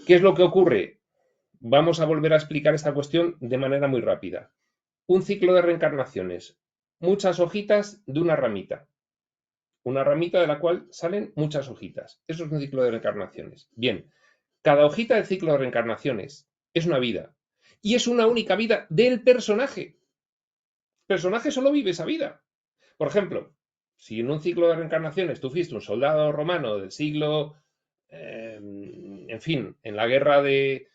¿Qué es lo que ocurre? Vamos a volver a explicar esta cuestión de manera muy rápida. Un ciclo de reencarnaciones, muchas hojitas de una ramita de la cual salen muchas hojitas. Eso es un ciclo de reencarnaciones. Bien, cada hojita del ciclo de reencarnaciones es una vida. Y es una única vida del personaje. El personaje solo vive esa vida. Por ejemplo, si en un ciclo de reencarnaciones tú fuiste un soldado romano del siglo, en fin, en la guerra de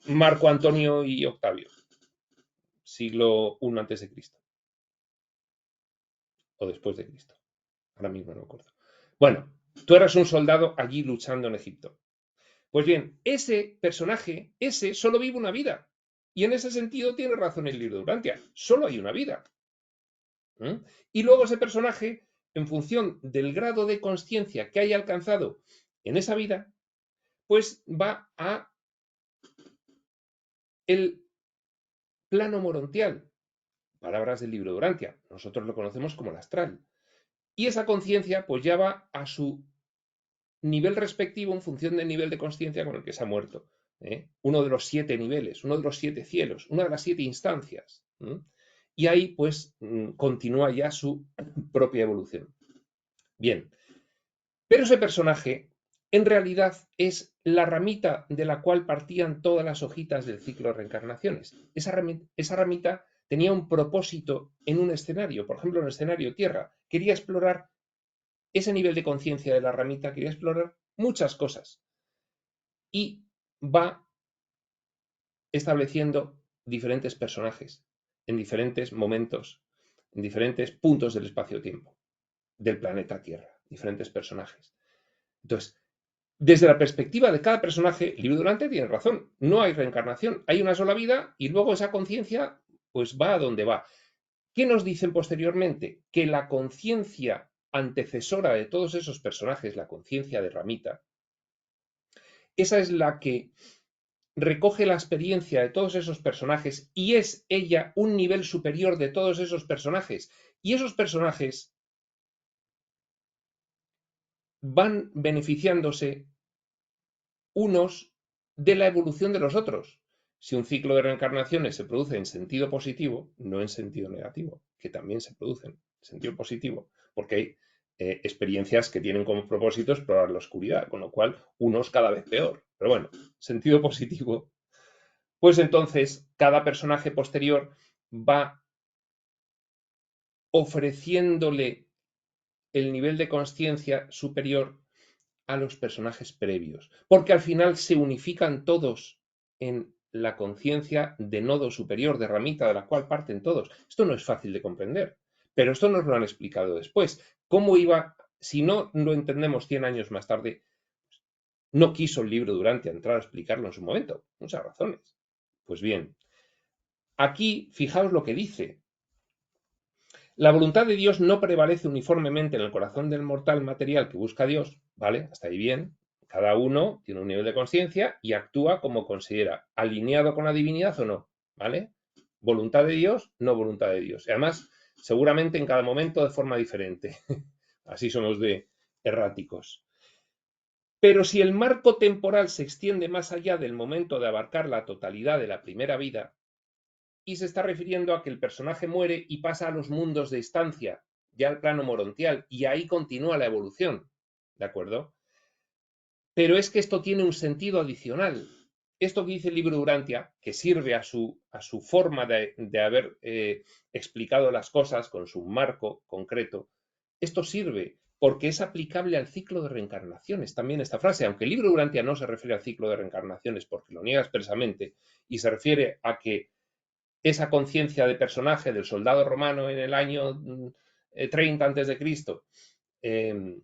Marco Antonio y Octavio, siglo I antes de Cristo, o después de Cristo, ahora mismo no me acuerdo. Bueno, tú eras un soldado allí luchando en Egipto. Pues bien, ese personaje, ese solo vive una vida. Y en ese sentido tiene razón el libro de Urantia. Solo hay una vida. Y luego ese personaje, en función del grado de consciencia que haya alcanzado en esa vida, pues va a el plano morontial, palabras del libro de Urantia, nosotros lo conocemos como el astral. Y esa conciencia pues ya va a su nivel respectivo en función del nivel de consciencia con el que se ha muerto. Uno de los 7 niveles, uno de los 7 cielos, una de las 7 instancias. Y ahí pues continúa ya su propia evolución. Bien, pero ese personaje en realidad es la ramita de la cual partían todas las hojitas del ciclo de reencarnaciones. Esa ramita tenía un propósito en un escenario, por ejemplo en el escenario Tierra. Quería explorar ese nivel de conciencia de la ramita, quería explorar muchas cosas. Y va estableciendo diferentes personajes en diferentes momentos, en diferentes puntos del espacio-tiempo del planeta Tierra, diferentes personajes. Entonces, desde la perspectiva de cada personaje, Libro Durante tiene razón, no hay reencarnación, hay una sola vida y luego esa conciencia pues va a donde va. ¿Qué nos dicen posteriormente? Que la conciencia antecesora de todos esos personajes, la conciencia de ramita, esa es la que recoge la experiencia de todos esos personajes y es ella un nivel superior de todos esos personajes. Y esos personajes van beneficiándose unos de la evolución de los otros. Si un ciclo de reencarnaciones se produce en sentido positivo, no en sentido negativo, que también se producen en sentido positivo, porque hay experiencias que tienen como propósito explorar la oscuridad, con lo cual unos cada vez peor. Pero bueno, sentido positivo, pues entonces cada personaje posterior va ofreciéndole el nivel de conciencia superior a los personajes previos, porque al final se unifican todos en la conciencia de nodo superior, de ramita de la cual parten todos. Esto no es fácil de comprender, pero esto nos lo han explicado después. ¿Cómo iba? Si no lo entendemos 100 años más tarde, no quiso el libro Durante entrar a explicarlo en su momento. Muchas razones. Pues bien, aquí fijaos lo que dice. La voluntad de Dios no prevalece uniformemente en el corazón del mortal material que busca a Dios, ¿vale? Hasta ahí bien. Cada uno tiene un nivel de conciencia y actúa como considera, alineado con la divinidad o no, ¿vale? Voluntad de Dios, no voluntad de Dios. Y además, seguramente en cada momento de forma diferente. Así somos de erráticos. Pero si el marco temporal se extiende más allá del momento de abarcar la totalidad de la primera vida, y se está refiriendo a que el personaje muere y pasa a los mundos de estancia, ya al plano morontial, y ahí continúa la evolución, ¿de acuerdo? Pero es que esto tiene un sentido adicional. Esto que dice el libro Urantia, que sirve a su forma de haber explicado las cosas con su marco concreto, esto sirve porque es aplicable al ciclo de reencarnaciones también esta frase, aunque el libro Urantia no se refiere al ciclo de reencarnaciones porque lo niega expresamente y se refiere a que esa conciencia de personaje del soldado romano en el año 30 a.C.,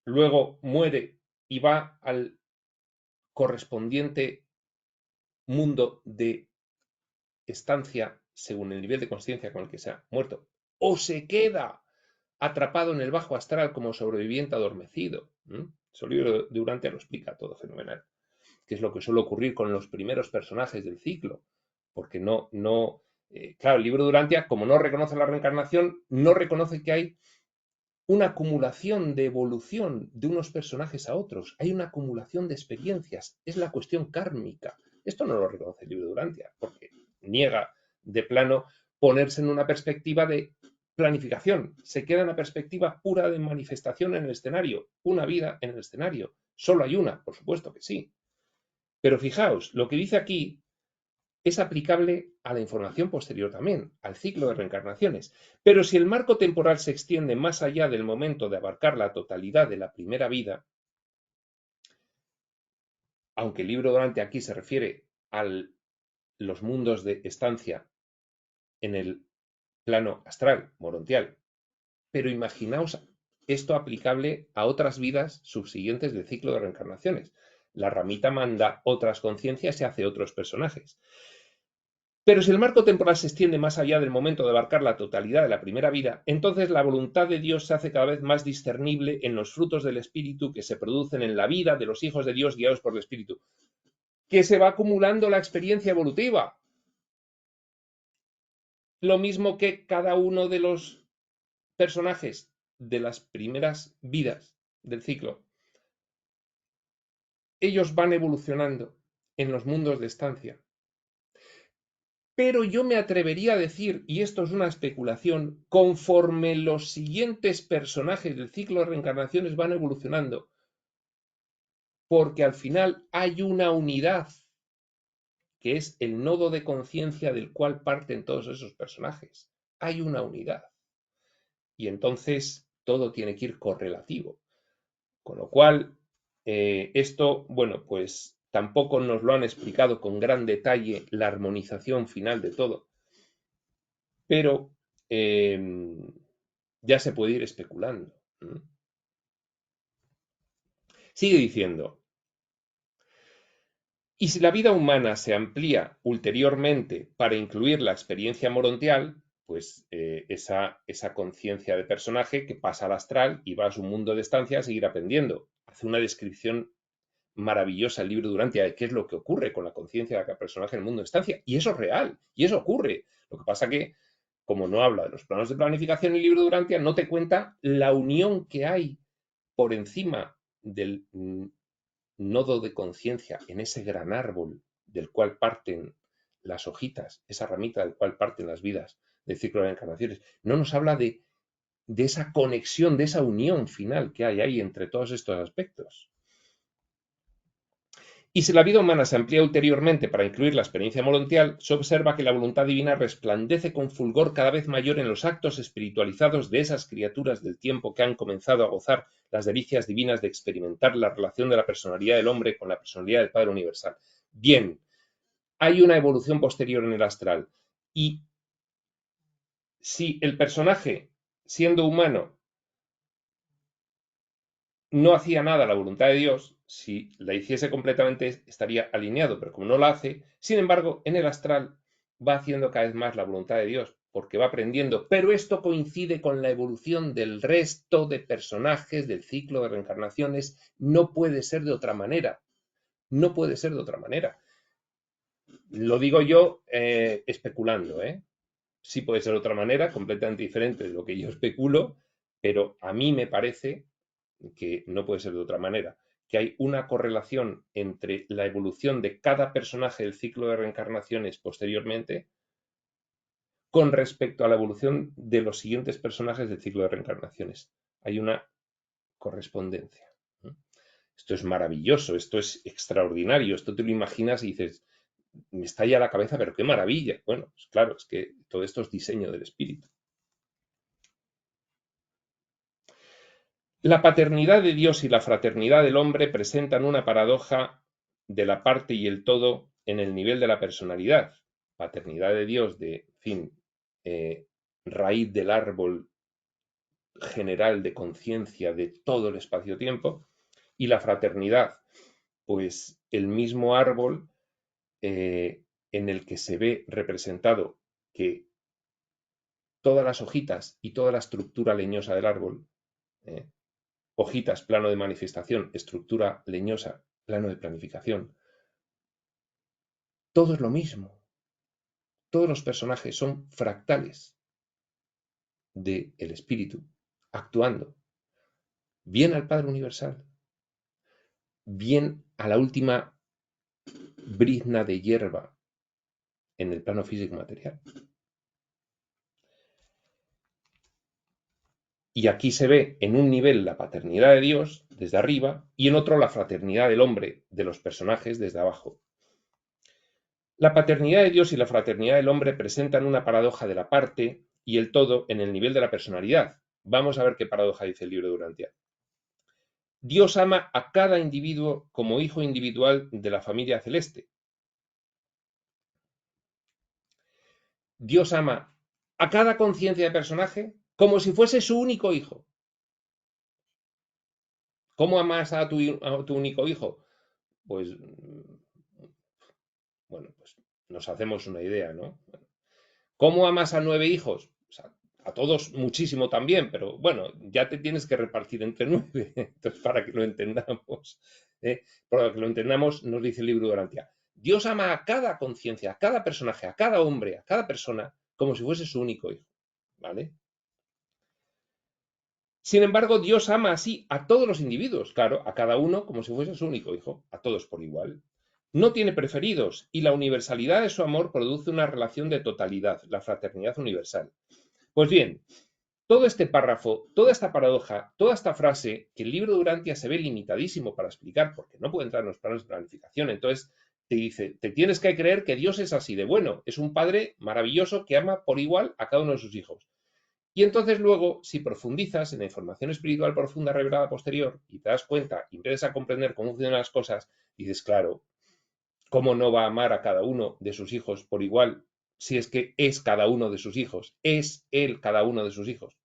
luego muere y va al correspondiente mundo de estancia según el nivel de conciencia con el que se ha muerto, o se queda atrapado en el bajo astral como sobreviviente adormecido. Su libro de Urantia lo explica todo fenomenal, que es lo que suele ocurrir con los primeros personajes del ciclo, porque claro, el libro de Urantia, como no reconoce la reencarnación, no reconoce que hay una acumulación de evolución de unos personajes a otros, hay una acumulación de experiencias, es la cuestión kármica. Esto no lo reconoce el libro de Urantia, porque niega de plano ponerse en una perspectiva de planificación, se queda en la perspectiva pura de manifestación en el escenario, una vida en el escenario, solo hay una, por supuesto que sí. Pero fijaos, lo que dice aquí es aplicable a la información posterior también, al ciclo de reencarnaciones. Pero si el marco temporal se extiende más allá del momento de abarcar la totalidad de la primera vida, aunque el libro Durante aquí se refiere a los mundos de estancia en el plano astral, morontial, pero imaginaos esto aplicable a otras vidas subsiguientes del ciclo de reencarnaciones. La ramita manda otras conciencias y hace otros personajes. Pero si el marco temporal se extiende más allá del momento de abarcar la totalidad de la primera vida, entonces la voluntad de Dios se hace cada vez más discernible en los frutos del Espíritu que se producen en la vida de los hijos de Dios guiados por el Espíritu, que se va acumulando la experiencia evolutiva. Lo mismo que cada uno de los personajes de las primeras vidas del ciclo, ellos van evolucionando en los mundos de estancia. Pero yo me atrevería a decir, y esto es una especulación, conforme los siguientes personajes del ciclo de reencarnaciones van evolucionando, porque al final hay una unidad, que es el nodo de conciencia del cual parten todos esos personajes. Hay una unidad. Y entonces todo tiene que ir correlativo. Con lo cual, esto, bueno, pues tampoco nos lo han explicado con gran detalle la armonización final de todo, pero ya se puede ir especulando. Sigue diciendo, y si la vida humana se amplía ulteriormente para incluir la experiencia morontial, pues esa conciencia de personaje que pasa al astral y va a su mundo de estancia a seguir aprendiendo. Hace una descripción maravillosa el libro Durantia de qué es lo que ocurre con la conciencia de cada personaje en el mundo de estancia. Y eso es real, y eso ocurre. Lo que pasa que, como no habla de los planos de planificación el libro Durantia, no te cuenta la unión que hay por encima del nodo de conciencia en ese gran árbol del cual parten las hojitas, esa ramita del cual parten las vidas del ciclo de encarnaciones. No nos habla de esa conexión, de esa unión final que hay ahí entre todos estos aspectos. Y si la vida humana se amplía ulteriormente para incluir la experiencia morontial, se observa que la voluntad divina resplandece con fulgor cada vez mayor en los actos espiritualizados de esas criaturas del tiempo que han comenzado a gozar las delicias divinas de experimentar la relación de la personalidad del hombre con la personalidad del Padre Universal. Bien, hay una evolución posterior en el astral. Y si el personaje, siendo humano, no hacía nada a la voluntad de Dios, si la hiciese completamente estaría alineado, pero como no la hace, sin embargo, en el astral va haciendo cada vez más la voluntad de Dios, porque va aprendiendo, pero esto coincide con la evolución del resto de personajes del ciclo de reencarnaciones, no puede ser de otra manera, no puede ser de otra manera. Lo digo yo especulando, sí puede ser de otra manera, completamente diferente de lo que yo especulo, pero a mí me parece que no puede ser de otra manera, que hay una correlación entre la evolución de cada personaje del ciclo de reencarnaciones posteriormente con respecto a la evolución de los siguientes personajes del ciclo de reencarnaciones. Hay una correspondencia. Esto es maravilloso, esto es extraordinario, esto te lo imaginas y dices, me estalla la cabeza, pero qué maravilla. Bueno, pues claro, es que todo esto es diseño del espíritu. La paternidad de Dios y la fraternidad del hombre presentan una paradoja de la parte y el todo en el nivel de la personalidad. Paternidad de Dios de, en fin, raíz del árbol general de conciencia de todo el espacio-tiempo, y la fraternidad, pues el mismo árbol en el que se ve representado que todas las hojitas y toda la estructura leñosa del árbol, hojitas, plano de manifestación, estructura leñosa, plano de planificación. Todo es lo mismo. Todos los personajes son fractales del espíritu, actuando bien al Padre Universal, bien a la última brizna de hierba en el plano físico material. Y aquí se ve en un nivel la paternidad de Dios desde arriba y en otro la fraternidad del hombre, de los personajes desde abajo. La paternidad de Dios y la fraternidad del hombre presentan una paradoja de la parte y el todo en el nivel de la personalidad. Vamos a ver qué paradoja dice el libro de Durantia. Dios ama a cada individuo como hijo individual de la familia celeste. Dios ama a cada conciencia de personaje como si fuese su único hijo. ¿Cómo amas a tu único hijo? Pues, bueno, pues Nos hacemos una idea, ¿no? ¿Cómo amas a 9 hijos? O sea, a todos muchísimo también, pero bueno, ya te tienes que repartir entre 9. Entonces, para que lo entendamos, nos dice el libro de Urantia. Dios ama a cada conciencia, a cada personaje, a cada hombre, a cada persona, como si fuese su único hijo, ¿vale? Sin embargo, Dios ama así a todos los individuos, claro, a cada uno como si fuese su único hijo, a todos por igual. No tiene preferidos y la universalidad de su amor produce una relación de totalidad, la fraternidad universal. Pues bien, todo este párrafo, toda esta paradoja, toda esta frase, que el libro de Urantia se ve limitadísimo para explicar, porque no puede entrar en los planos de planificación, entonces te dice, te tienes que creer que Dios es así de bueno, es un padre maravilloso que ama por igual a cada uno de sus hijos. Y entonces luego, si profundizas en la información espiritual profunda revelada posterior y te das cuenta y empiezas a comprender cómo funcionan las cosas, dices, claro, ¿cómo no va a amar a cada uno de sus hijos por igual si es que es cada uno de sus hijos? Es él cada uno de sus hijos.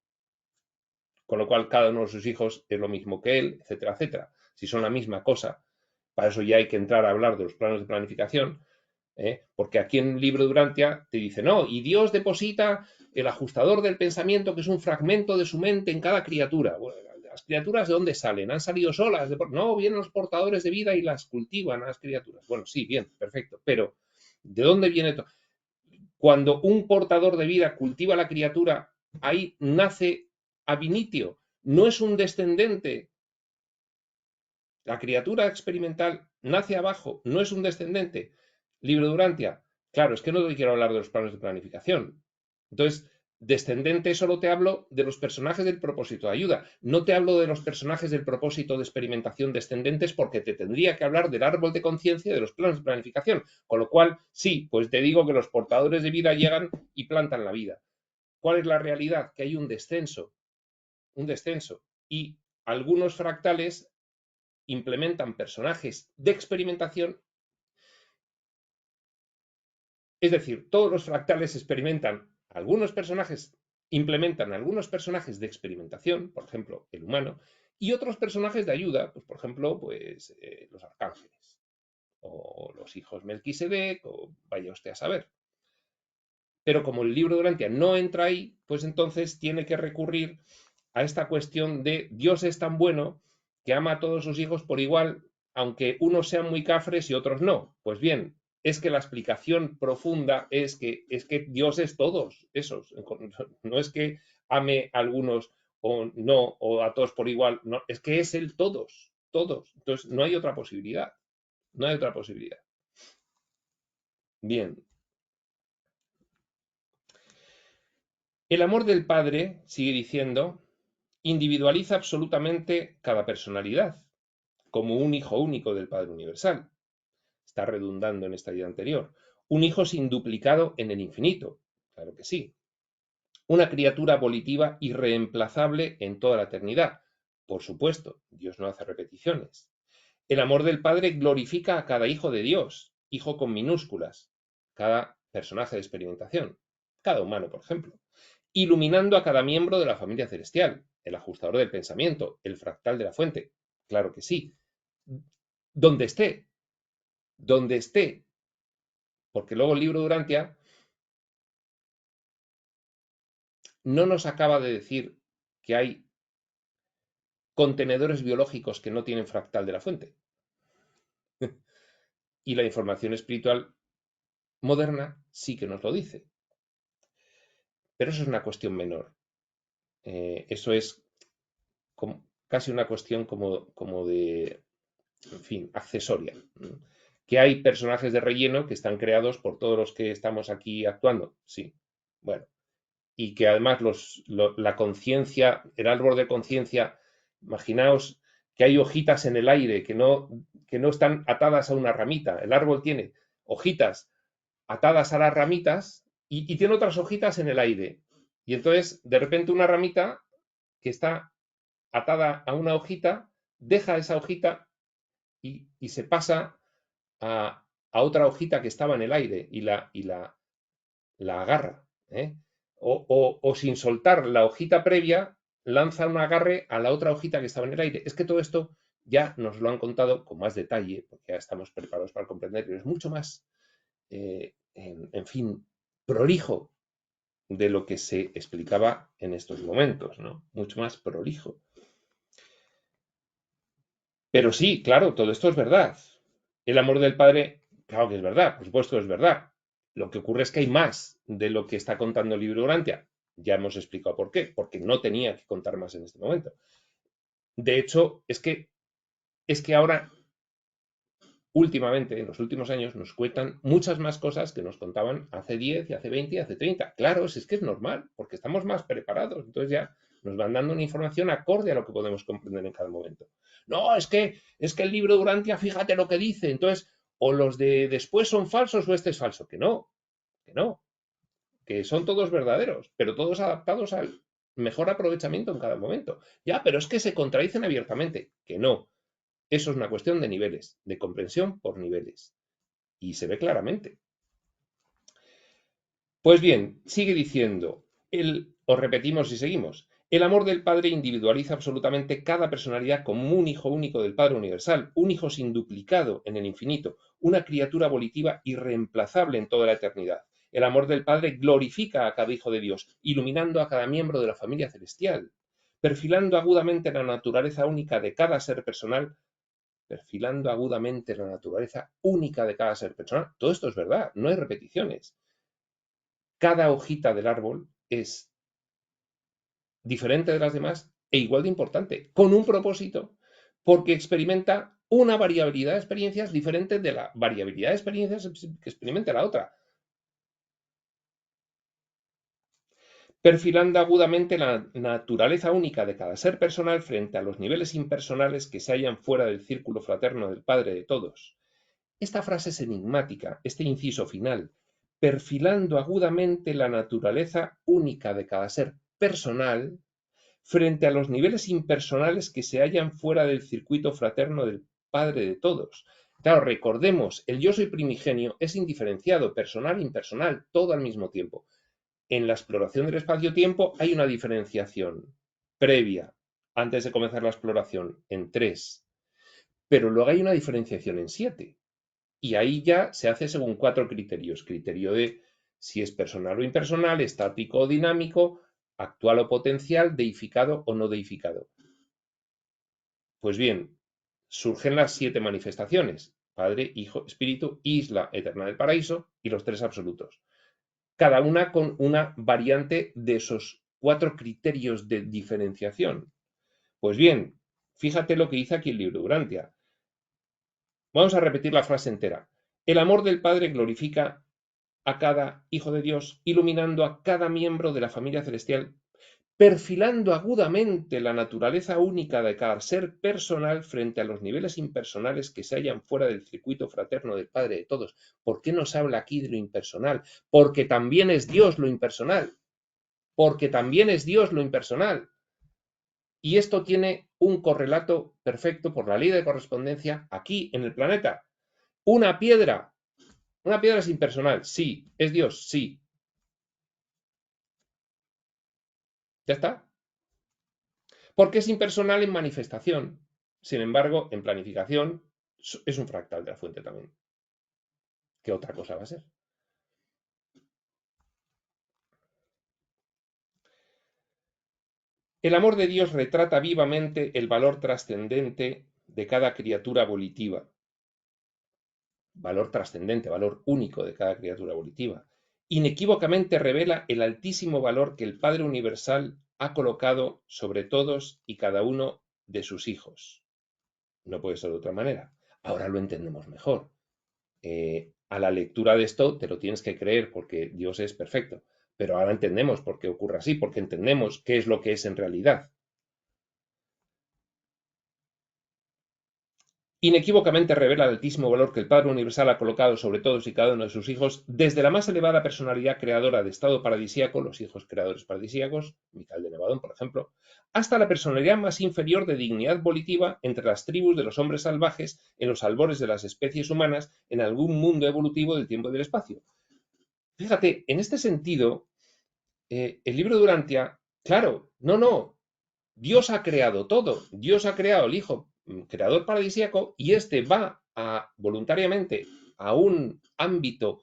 Con lo cual, cada uno de sus hijos es lo mismo que él, etcétera, etcétera. Si son la misma cosa, para eso ya hay que entrar a hablar de los planos de planificación, porque aquí en el libro de Urantia te dice, no, y Dios deposita el ajustador del pensamiento, que es un fragmento de su mente en cada criatura. Bueno, ¿las criaturas de dónde salen? ¿Han salido solas? No, vienen los portadores de vida y las cultivan a las criaturas. Bueno, sí, bien, perfecto, pero ¿de dónde viene todo? Cuando un portador de vida cultiva la criatura, ahí nace ab initio, no es un descendente. La criatura experimental nace abajo, no es un descendente. Libro de Urantia. Claro, es que no te quiero hablar de los planos de planificación. Entonces, descendente solo te hablo de los personajes del propósito de ayuda. No te hablo de los personajes del propósito de experimentación descendentes porque te tendría que hablar del árbol de conciencia y de los planos de planificación. Con lo cual, sí, pues te digo que los portadores de vida llegan y plantan la vida. ¿Cuál es la realidad? Que hay un descenso. Un descenso. Y algunos fractales implementan personajes de experimentación, es decir, todos los fractales implementan algunos personajes de experimentación, por ejemplo, el humano, y otros personajes de ayuda, pues por ejemplo, pues los arcángeles, o los hijos Melquisedec, o vaya usted a saber. Pero como el libro de Urantia no entra ahí, pues entonces tiene que recurrir a esta cuestión de Dios es tan bueno que ama a todos sus hijos por igual, aunque unos sean muy cafres y otros no. Pues bien, es que la explicación profunda es que Dios es todos esos. No es que ame a algunos o no, o a todos por igual, no, es que es Él todos, todos. Entonces no hay otra posibilidad, no hay otra posibilidad. Bien. El amor del Padre, sigue diciendo, individualiza absolutamente cada personalidad, como un hijo único del Padre Universal. Está redundando en esta idea anterior. Un hijo sin duplicado en el infinito, claro que sí. Una criatura volitiva irreemplazable en toda la eternidad. Por supuesto, Dios no hace repeticiones. El amor del Padre glorifica a cada hijo de Dios, hijo con minúsculas, cada personaje de experimentación, cada humano, por ejemplo, iluminando a cada miembro de la familia celestial, el ajustador del pensamiento, el fractal de la fuente, claro que sí, donde esté, porque luego el libro de Urantia no nos acaba de decir que hay contenedores biológicos que no tienen fractal de la fuente. Y la información espiritual moderna sí que nos lo dice. Pero eso es una cuestión menor. Eso es casi una cuestión como de, en fin, accesoria. Que hay personajes de relleno que están creados por todos los que estamos aquí actuando. Sí, bueno. Y que además la conciencia, el árbol de conciencia, imaginaos que hay hojitas en el aire que no están atadas a una ramita. El árbol tiene hojitas atadas a las ramitas y tiene otras hojitas en el aire. Y entonces, de repente, una ramita que está atada a una hojita, deja esa hojita y se pasa a otra hojita que estaba en el aire y la agarra. O sin soltar la hojita previa, lanza un agarre a la otra hojita que estaba en el aire. Es que todo esto ya nos lo han contado con más detalle, porque ya estamos preparados para comprender, pero es mucho más en fin, prolijo de lo que se explicaba en estos momentos, ¿no? Mucho más prolijo. Pero sí, claro, todo esto es verdad. El amor del Padre, claro que es verdad, por supuesto es verdad. Lo que ocurre es que hay más de lo que está contando el libro de Urantia. Ya hemos explicado por qué, porque no tenía que contar más en este momento. De hecho, es que ahora, últimamente, en los últimos años, nos cuentan muchas más cosas que nos contaban hace 10 y hace 20 y hace 30. Claro, es que es normal, porque estamos más preparados. Entonces ya nos van dando una información acorde a lo que podemos comprender en cada momento. No, es que el libro de Urantia, fíjate lo que dice. Entonces, o los de después son falsos o este es falso. Que no, que son todos verdaderos, pero todos adaptados al mejor aprovechamiento en cada momento. Ya, pero es que se contradicen abiertamente. Que no. Eso es una cuestión de niveles, de comprensión por niveles. Y se ve claramente. Pues bien, sigue diciendo, os repetimos y seguimos, el amor del Padre individualiza absolutamente cada personalidad como un hijo único del Padre universal, un hijo sin duplicado en el infinito, una criatura volitiva irreemplazable en toda la eternidad. El amor del Padre glorifica a cada hijo de Dios, iluminando a cada miembro de la familia celestial, perfilando agudamente la naturaleza única de cada ser personal, perfilando agudamente la naturaleza única de cada ser personal. Todo esto es verdad, no hay repeticiones. Cada hojita del árbol es diferente de las demás e igual de importante, con un propósito, porque experimenta una variabilidad de experiencias diferente de la variabilidad de experiencias que experimenta la otra, perfilando agudamente la naturaleza única de cada ser personal frente a los niveles impersonales que se hallan fuera del círculo fraterno del Padre de todos. Esta frase es enigmática, este inciso final, perfilando agudamente la naturaleza única de cada ser personal frente a los niveles impersonales que se hallan fuera del circuito fraterno del Padre de todos. Claro, recordemos, el yo soy primigenio es indiferenciado, personal, impersonal, todo al mismo tiempo. En la exploración del espacio-tiempo hay una diferenciación previa, antes de comenzar la exploración, en 3, pero luego hay una diferenciación en 7. Y ahí ya se hace según 4 criterios. Criterio de si es personal o impersonal, estático o dinámico, actual o potencial, deificado o no deificado. Pues bien, surgen las 7 manifestaciones: Padre, Hijo, Espíritu, Isla Eterna del Paraíso y los 3 absolutos. Cada una con una variante de esos 4 criterios de diferenciación. Pues bien, fíjate lo que dice aquí el libro de Urantia. Vamos a repetir la frase entera. El amor del Padre glorifica a cada hijo de Dios, iluminando a cada miembro de la familia celestial, perfilando agudamente la naturaleza única de cada ser personal frente a los niveles impersonales que se hallan fuera del circuito fraterno del Padre de todos. ¿Por qué nos habla aquí de lo impersonal? Porque también es Dios lo impersonal. Porque también es Dios lo impersonal. Y esto tiene un correlato perfecto por la ley de correspondencia aquí en el planeta. Una piedra es impersonal, sí. ¿Es Dios? Sí. ¿Ya está? Porque es impersonal en manifestación. Sin embargo, en planificación es un fractal de la fuente también. ¿Qué otra cosa va a ser? El amor de Dios retrata vivamente el valor trascendente de cada criatura volitiva. Valor trascendente, valor único de cada criatura volitiva. Inequívocamente revela el altísimo valor que el Padre Universal ha colocado sobre todos y cada uno de sus hijos. No puede ser de otra manera. Ahora lo entendemos mejor. A la lectura de esto te lo tienes que creer porque Dios es perfecto. Pero ahora entendemos por qué ocurre así, porque entendemos qué es lo que es en realidad. Inequívocamente revela el altísimo valor que el Padre Universal ha colocado sobre todos y cada uno de sus hijos, desde la más elevada personalidad creadora de estado paradisíaco, los hijos creadores paradisíacos, Micael de Nevadón, por ejemplo, hasta la personalidad más inferior de dignidad volitiva entre las tribus de los hombres salvajes en los albores de las especies humanas en algún mundo evolutivo del tiempo y del espacio. Fíjate, en este sentido, el libro de Urantia, claro, no, Dios ha creado todo, Dios ha creado el Hijo creador paradisíaco y este va voluntariamente a un ámbito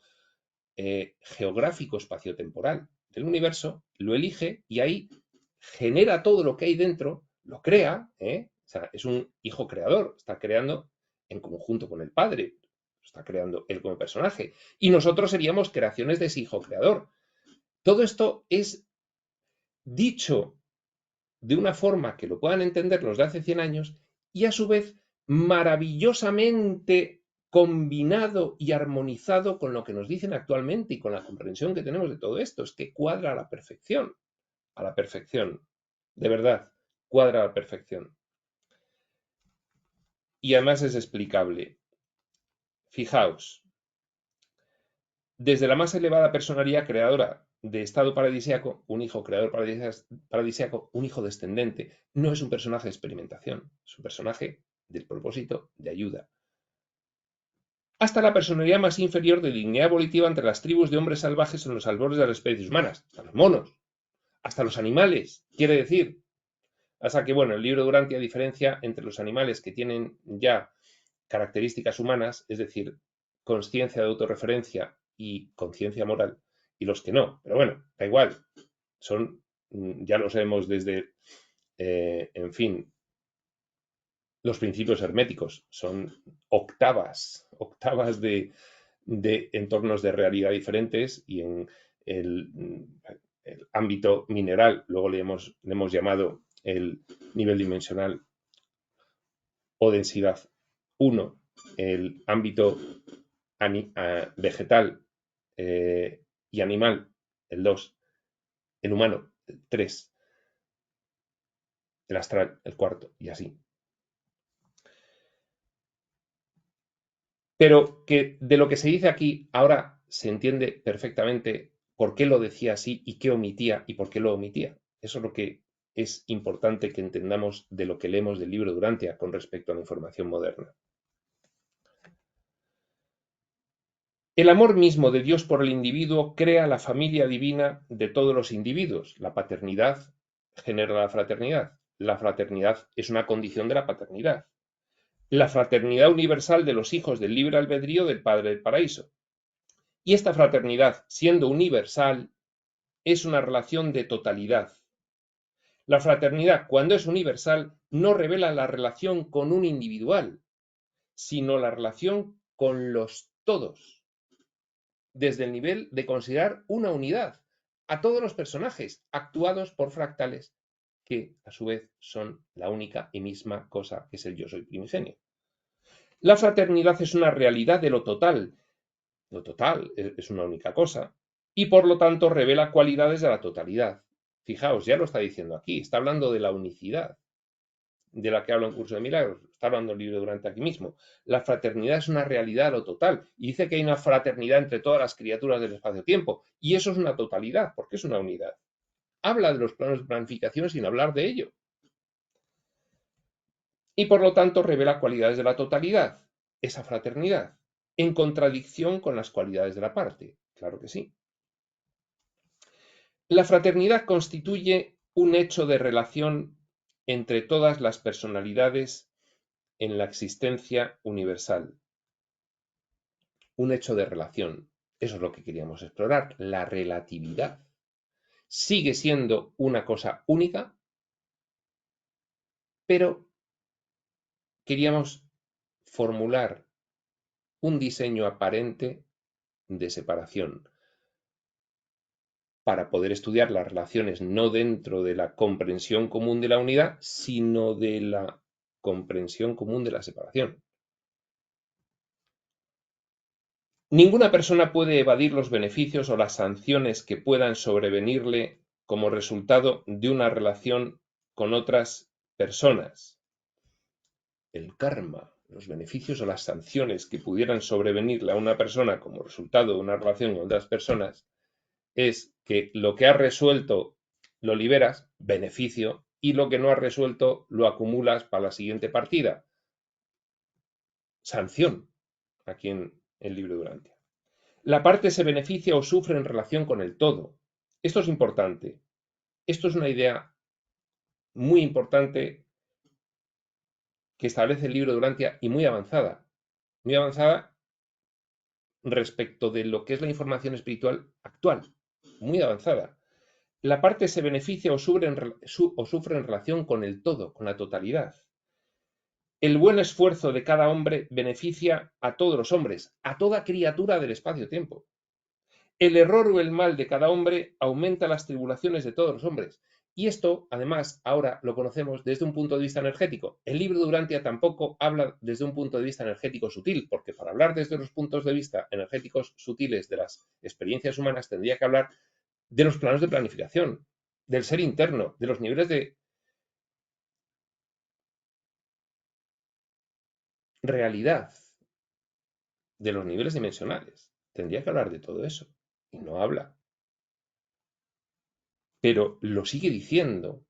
geográfico espaciotemporal del universo, lo elige y ahí genera todo lo que hay dentro, lo crea, o sea, es un hijo creador, está creando en conjunto con el padre, está creando él como personaje, y nosotros seríamos creaciones de ese hijo creador. Todo esto es dicho de una forma que lo puedan entender los de hace 100 años y a su vez maravillosamente combinado y armonizado con lo que nos dicen actualmente y con la comprensión que tenemos de todo esto. Es que cuadra a la perfección, de verdad, cuadra a la perfección. Y además es explicable. Fijaos, desde la más elevada personalidad creadora de estado paradisíaco, un hijo creador paradisíaco, un hijo descendente, no es un personaje de experimentación, es un personaje del propósito de ayuda. Hasta la personalidad más inferior de dignidad evolutiva entre las tribus de hombres salvajes en los albores de las especies humanas, hasta los monos, hasta los animales, quiere decir. Hasta que, bueno, el libro Durantia diferencia entre los animales que tienen ya características humanas, es decir, conciencia de autorreferencia y conciencia moral, y los que no. Pero bueno, da igual. Son, ya lo sabemos desde, en fin, los principios herméticos. Son octavas de entornos de realidad diferentes y en el ámbito mineral, luego le hemos llamado el nivel dimensional o densidad 1, el ámbito vegetal y animal, el 2, el humano, el 3, el astral, el 4, y así. Pero que de lo que se dice aquí ahora se entiende perfectamente por qué lo decía así y qué omitía y por qué lo omitía. Eso es lo que es importante que entendamos de lo que leemos del libro Durantia con respecto a la información moderna. El amor mismo de Dios por el individuo crea la familia divina de todos los individuos. La paternidad genera la fraternidad. La fraternidad es una condición de la paternidad. La fraternidad universal de los hijos del libre albedrío del Padre del Paraíso. Y esta fraternidad, siendo universal, es una relación de totalidad. La fraternidad, cuando es universal, no revela la relación con un individual, sino la relación con los todos, desde el nivel de considerar una unidad a todos los personajes actuados por fractales que a su vez son la única y misma cosa que es el yo soy primigenio. La fraternidad es una realidad de lo total es una única cosa y por lo tanto revela cualidades de la totalidad. Fijaos, ya lo está diciendo aquí, está hablando de la unicidad de la que habla en Curso de Milagros, está hablando el libro Durante aquí mismo. La fraternidad es una realidad a lo total y dice que hay una fraternidad entre todas las criaturas del espacio-tiempo y eso es una totalidad, porque es una unidad. Habla de los planos de planificación sin hablar de ello. Y por lo tanto revela cualidades de la totalidad, esa fraternidad, en contradicción con las cualidades de la parte. Claro que sí. La fraternidad constituye un hecho de relación entre todas las personalidades en la existencia universal. Un hecho de relación. Eso es lo que queríamos explorar, la relatividad. Sigue siendo una cosa única, pero queríamos formular un diseño aparente de separación para poder estudiar las relaciones no dentro de la comprensión común de la unidad, sino de la comprensión común de la separación. Ninguna persona puede evadir los beneficios o las sanciones que puedan sobrevenirle como resultado de una relación con otras personas. El karma, los beneficios o las sanciones que pudieran sobrevenirle a una persona como resultado de una relación con otras personas es que lo que has resuelto lo liberas, beneficio, y lo que no has resuelto lo acumulas para la siguiente partida. Sanción, aquí en el libro Durantia. La parte se beneficia o sufre en relación con el todo. Esto es importante. Esto es una idea muy importante que establece el libro Durantia y muy avanzada. Muy avanzada respecto de lo que es la información espiritual actual, muy avanzada. La parte se beneficia o sufre en relación con el todo, con la totalidad. El buen esfuerzo de cada hombre beneficia a todos los hombres, a toda criatura del espacio-tiempo. El error o el mal de cada hombre aumenta las tribulaciones de todos los hombres. Y esto, además, ahora lo conocemos desde un punto de vista energético. El libro de Urantia tampoco habla desde un punto de vista energético sutil, porque para hablar desde los puntos de vista energéticos sutiles de las experiencias humanas tendría que hablar de los planos de planificación, del ser interno, de los niveles de realidad, de los niveles dimensionales. Tendría que hablar de todo eso. Y no habla. Pero lo sigue diciendo.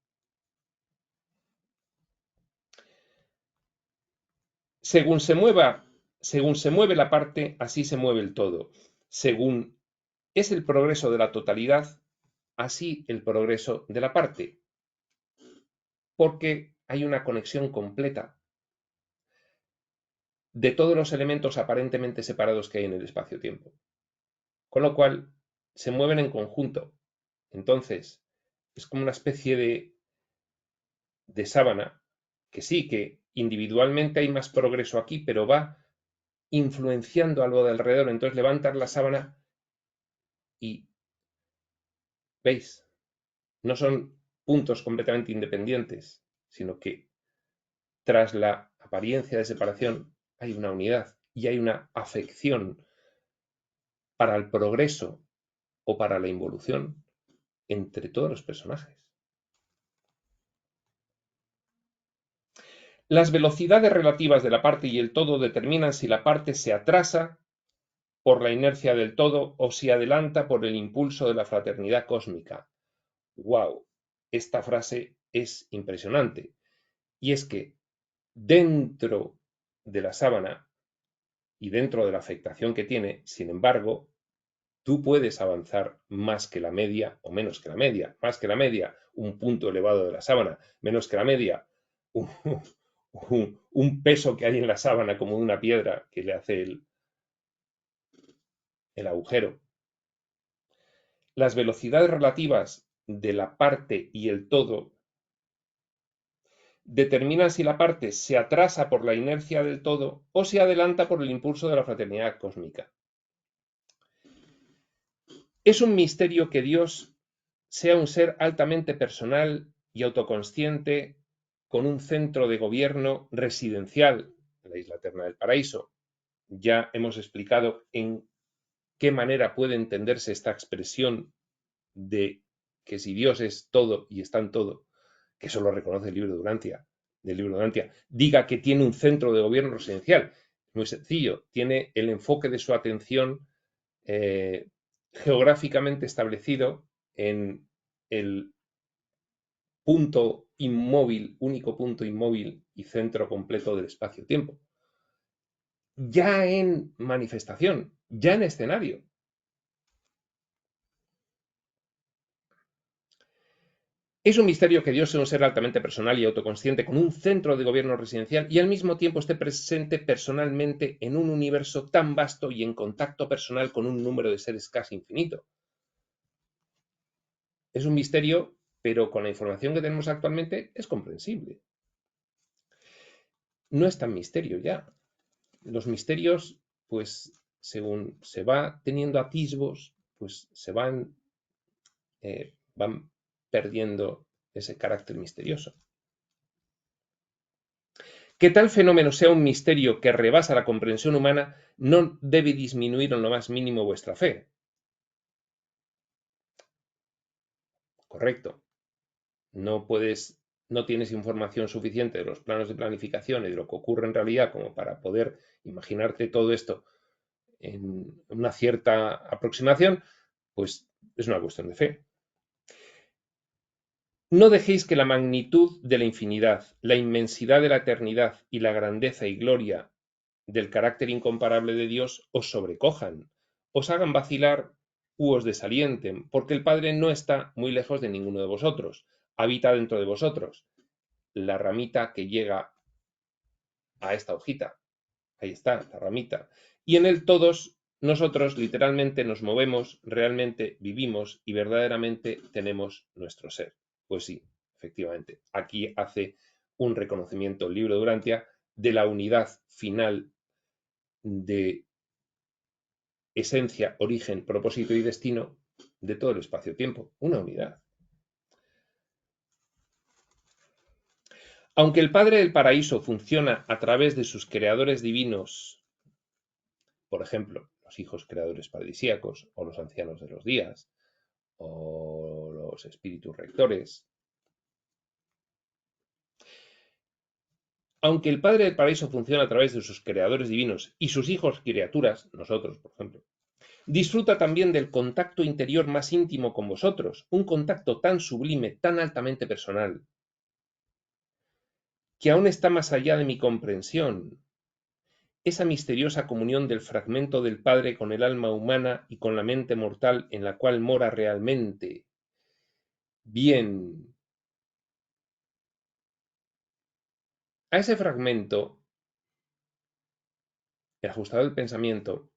Según se mueve la parte, así se mueve el todo. Según es el progreso de la totalidad, así el progreso de la parte. Porque hay una conexión completa de todos los elementos aparentemente separados que hay en el espacio-tiempo. Con lo cual, se mueven en conjunto. Entonces, es como una especie de sábana, que sí, que individualmente hay más progreso aquí, pero va influenciando algo de alrededor. Entonces levantas la sábana y, ¿veis? No son puntos completamente independientes, sino que tras la apariencia de separación hay una unidad y hay una afección para el progreso o para la involución entre todos los personajes. Las velocidades relativas de la parte y el todo determinan si la parte se atrasa por la inercia del todo o si adelanta por el impulso de la fraternidad cósmica. ¡Wow! Esta frase es impresionante. Y es que dentro de la sábana y dentro de la afectación que tiene, sin embargo, tú puedes avanzar más que la media o menos que la media. Más que la media, un punto elevado de la sábana. Menos que la media, un peso que hay en la sábana como de una piedra que le hace el agujero. Las velocidades relativas de la parte y el todo determinan si la parte se atrasa por la inercia del todo o se adelanta por el impulso de la fraternidad cósmica. Es un misterio que Dios sea un ser altamente personal y autoconsciente con un centro de gobierno residencial, la isla eterna del paraíso. Ya hemos explicado en qué manera puede entenderse esta expresión de que si Dios es todo y está en todo, que eso lo reconoce el libro de Urantia, diga que tiene un centro de gobierno residencial. Muy sencillo, tiene el enfoque de su atención geográficamente establecido en el punto inmóvil, único punto inmóvil y centro completo del espacio-tiempo. Ya en manifestación, ya en escenario. Es un misterio que Dios sea un ser altamente personal y autoconsciente con un centro de gobierno residencial y al mismo tiempo esté presente personalmente en un universo tan vasto y en contacto personal con un número de seres casi infinito. Es un misterio, pero con la información que tenemos actualmente es comprensible. No es tan misterio ya. Los misterios, pues, según se va teniendo atisbos, pues se van perdiendo ese carácter misterioso. Que tal fenómeno sea un misterio que rebasa la comprensión humana no debe disminuir en lo más mínimo vuestra fe. Correcto. No tienes información suficiente de los planos de planificación y de lo que ocurre en realidad como para poder imaginarte todo esto en una cierta aproximación, pues es una cuestión de fe. No dejéis que la magnitud de la infinidad, la inmensidad de la eternidad y la grandeza y gloria del carácter incomparable de Dios os sobrecojan, os hagan vacilar u os desalienten, porque el Padre no está muy lejos de ninguno de vosotros, habita dentro de vosotros. La ramita que llega a esta hojita, ahí está, la ramita. Y en él todos nosotros literalmente nos movemos, realmente vivimos y verdaderamente tenemos nuestro ser. Pues sí, efectivamente, aquí hace un reconocimiento el libro de Durantia de la unidad final de esencia, origen, propósito y destino de todo el espacio-tiempo, una unidad. Aunque el Padre del Paraíso funciona a través de sus creadores divinos, por ejemplo, los hijos creadores paradisíacos, o los ancianos de los días, o los espíritus rectores, aunque el Padre del Paraíso funciona a través de sus creadores divinos y sus hijos criaturas, nosotros, por ejemplo, disfruta también del contacto interior más íntimo con vosotros, un contacto tan sublime, tan altamente personal, que aún está más allá de mi comprensión. Esa misteriosa comunión del fragmento del Padre con el alma humana y con la mente mortal en la cual mora realmente. Bien, a ese fragmento, el ajustador del pensamiento,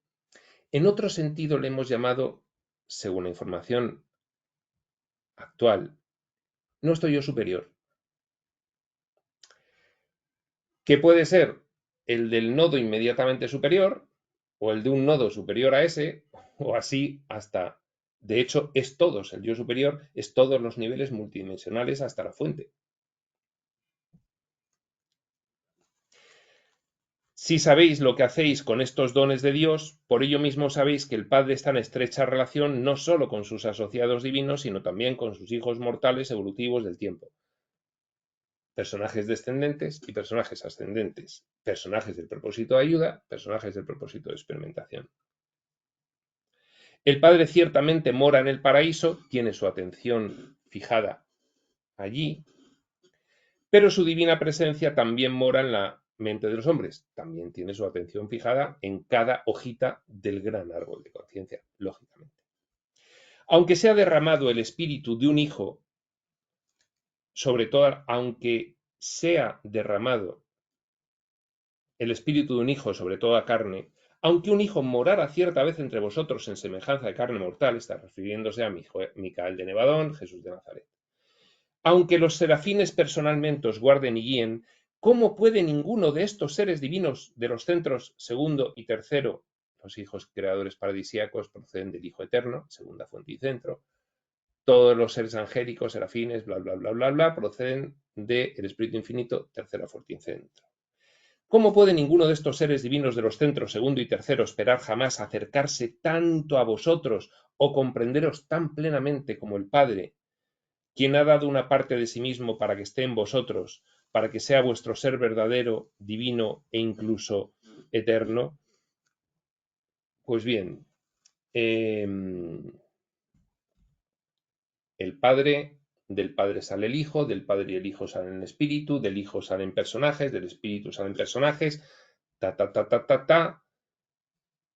en otro sentido le hemos llamado, según la información actual, nuestro yo superior, que puede ser el del nodo inmediatamente superior o el de un nodo superior a ese, o así hasta, de hecho, es todos, el yo superior es todos los niveles multidimensionales hasta la fuente. Si sabéis lo que hacéis con estos dones de Dios, por ello mismo sabéis que el Padre está en estrecha relación no solo con sus asociados divinos, sino también con sus hijos mortales evolutivos del tiempo. Personajes descendentes y personajes ascendentes, personajes del propósito de ayuda, personajes del propósito de experimentación. El Padre ciertamente mora en el paraíso, tiene su atención fijada allí, pero su divina presencia también mora en la mente de los hombres, también tiene su atención fijada en cada hojita del gran árbol de conciencia, lógicamente. Aunque se ha derramado el espíritu de un hijo, sobre todo, aunque sea derramado el espíritu de un hijo sobre toda carne, aunque un hijo morara cierta vez entre vosotros en semejanza de carne mortal, está refiriéndose a Micael de Nevadón, Jesús de Nazaret. Aunque los serafines personalmente os guarden y guíen, ¿cómo puede ninguno de estos seres divinos de los centros segundo y tercero, los hijos creadores paradisíacos proceden del Hijo Eterno, segunda fuente y centro, todos los seres angélicos, serafines, bla, bla, bla, bla, bla, proceden del Espíritu Infinito, tercera fuente y centro? ¿Cómo puede ninguno de estos seres divinos de los centros segundo y tercero esperar jamás acercarse tanto a vosotros o comprenderos tan plenamente como el Padre, quien ha dado una parte de sí mismo para que esté en vosotros, para que sea vuestro ser verdadero, divino e incluso eterno? Pues bien, el Padre, del Padre sale el Hijo, del Padre y el Hijo salen el Espíritu, del Hijo salen personajes, del Espíritu salen personajes,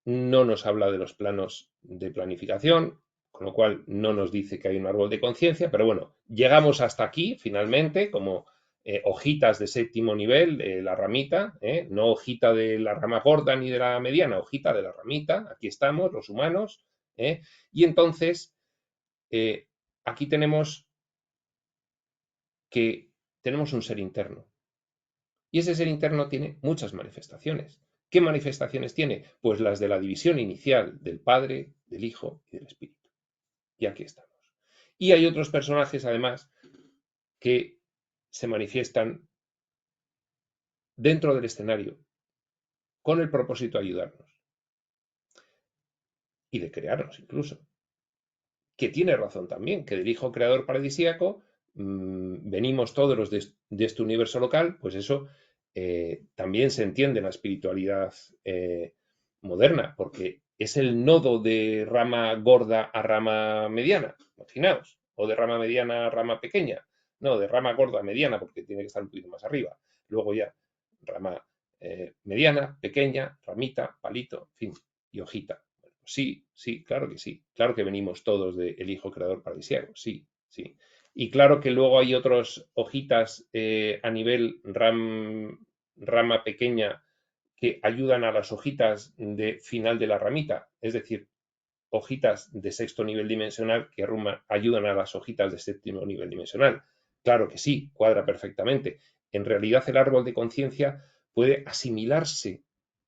no nos habla de los planos de planificación, con lo cual no nos dice que hay un árbol de conciencia, pero bueno, llegamos hasta aquí finalmente como hojitas de séptimo nivel de la ramita, no hojita de la rama gorda ni de la mediana, hojita de la ramita, aquí estamos los humanos, y entonces aquí tenemos que tenemos un ser interno. Y ese ser interno tiene muchas manifestaciones. ¿Qué manifestaciones tiene? Pues las de la división inicial del Padre, del Hijo y del Espíritu. Y aquí estamos. Y hay otros personajes, además, que se manifiestan dentro del escenario con el propósito de ayudarnos y de crearnos incluso. Que tiene razón también, que del Hijo Creador paradisíaco venimos todos los de este universo local, pues eso también se entiende en la espiritualidad moderna, porque es el nodo de rama gorda a rama mediana, imaginaos, o de rama mediana a rama pequeña, no, de rama gorda a mediana, porque tiene que estar un poquito más arriba, luego ya rama mediana, pequeña, ramita, palito, en fin, y hojita. Sí, sí, claro que sí. Claro que venimos todos del Hijo Creador paradisíaco, sí, sí. Y claro que luego hay otras hojitas a nivel rama pequeña que ayudan a las hojitas de final de la ramita, es decir, hojitas de sexto nivel dimensional que ayudan a las hojitas de séptimo nivel dimensional. Claro que sí, cuadra perfectamente. En realidad el árbol de conciencia puede asimilarse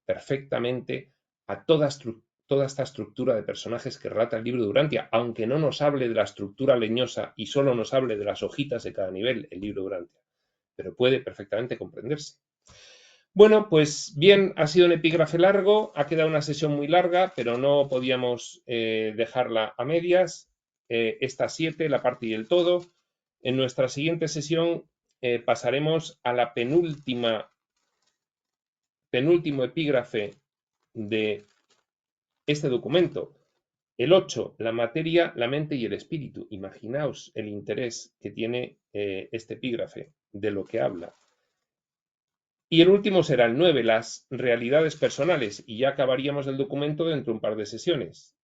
perfectamente a toda esta estructura de personajes que relata el libro de Urantia, aunque no nos hable de la estructura leñosa y solo nos hable de las hojitas de cada nivel, el libro de Urantia, pero puede perfectamente comprenderse. Bueno, pues bien, ha sido un epígrafe largo, ha quedado una sesión muy larga, pero no podíamos dejarla a medias. Esta 7, la parte y el todo. En nuestra siguiente sesión pasaremos a la penúltimo epígrafe de este documento. El 8, la materia, la mente y el espíritu. Imaginaos el interés que tiene este epígrafe, de lo que habla. Y el último será el 9, las realidades personales, y ya acabaríamos el documento dentro de un par de sesiones.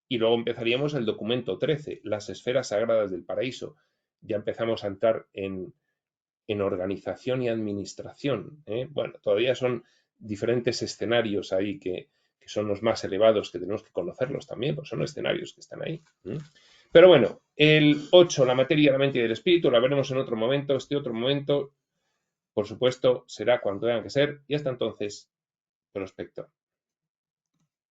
Y luego empezaríamos el documento 13, las esferas sagradas del paraíso. Ya empezamos a entrar en organización y administración. Bueno, todavía son diferentes escenarios ahí que son los más elevados, que tenemos que conocerlos también, porque son escenarios que están ahí. Pero bueno, el 8, la materia, la mente y el espíritu, la veremos en otro momento. Este otro momento, por supuesto, será cuando tenga que ser, y hasta entonces, prospecto.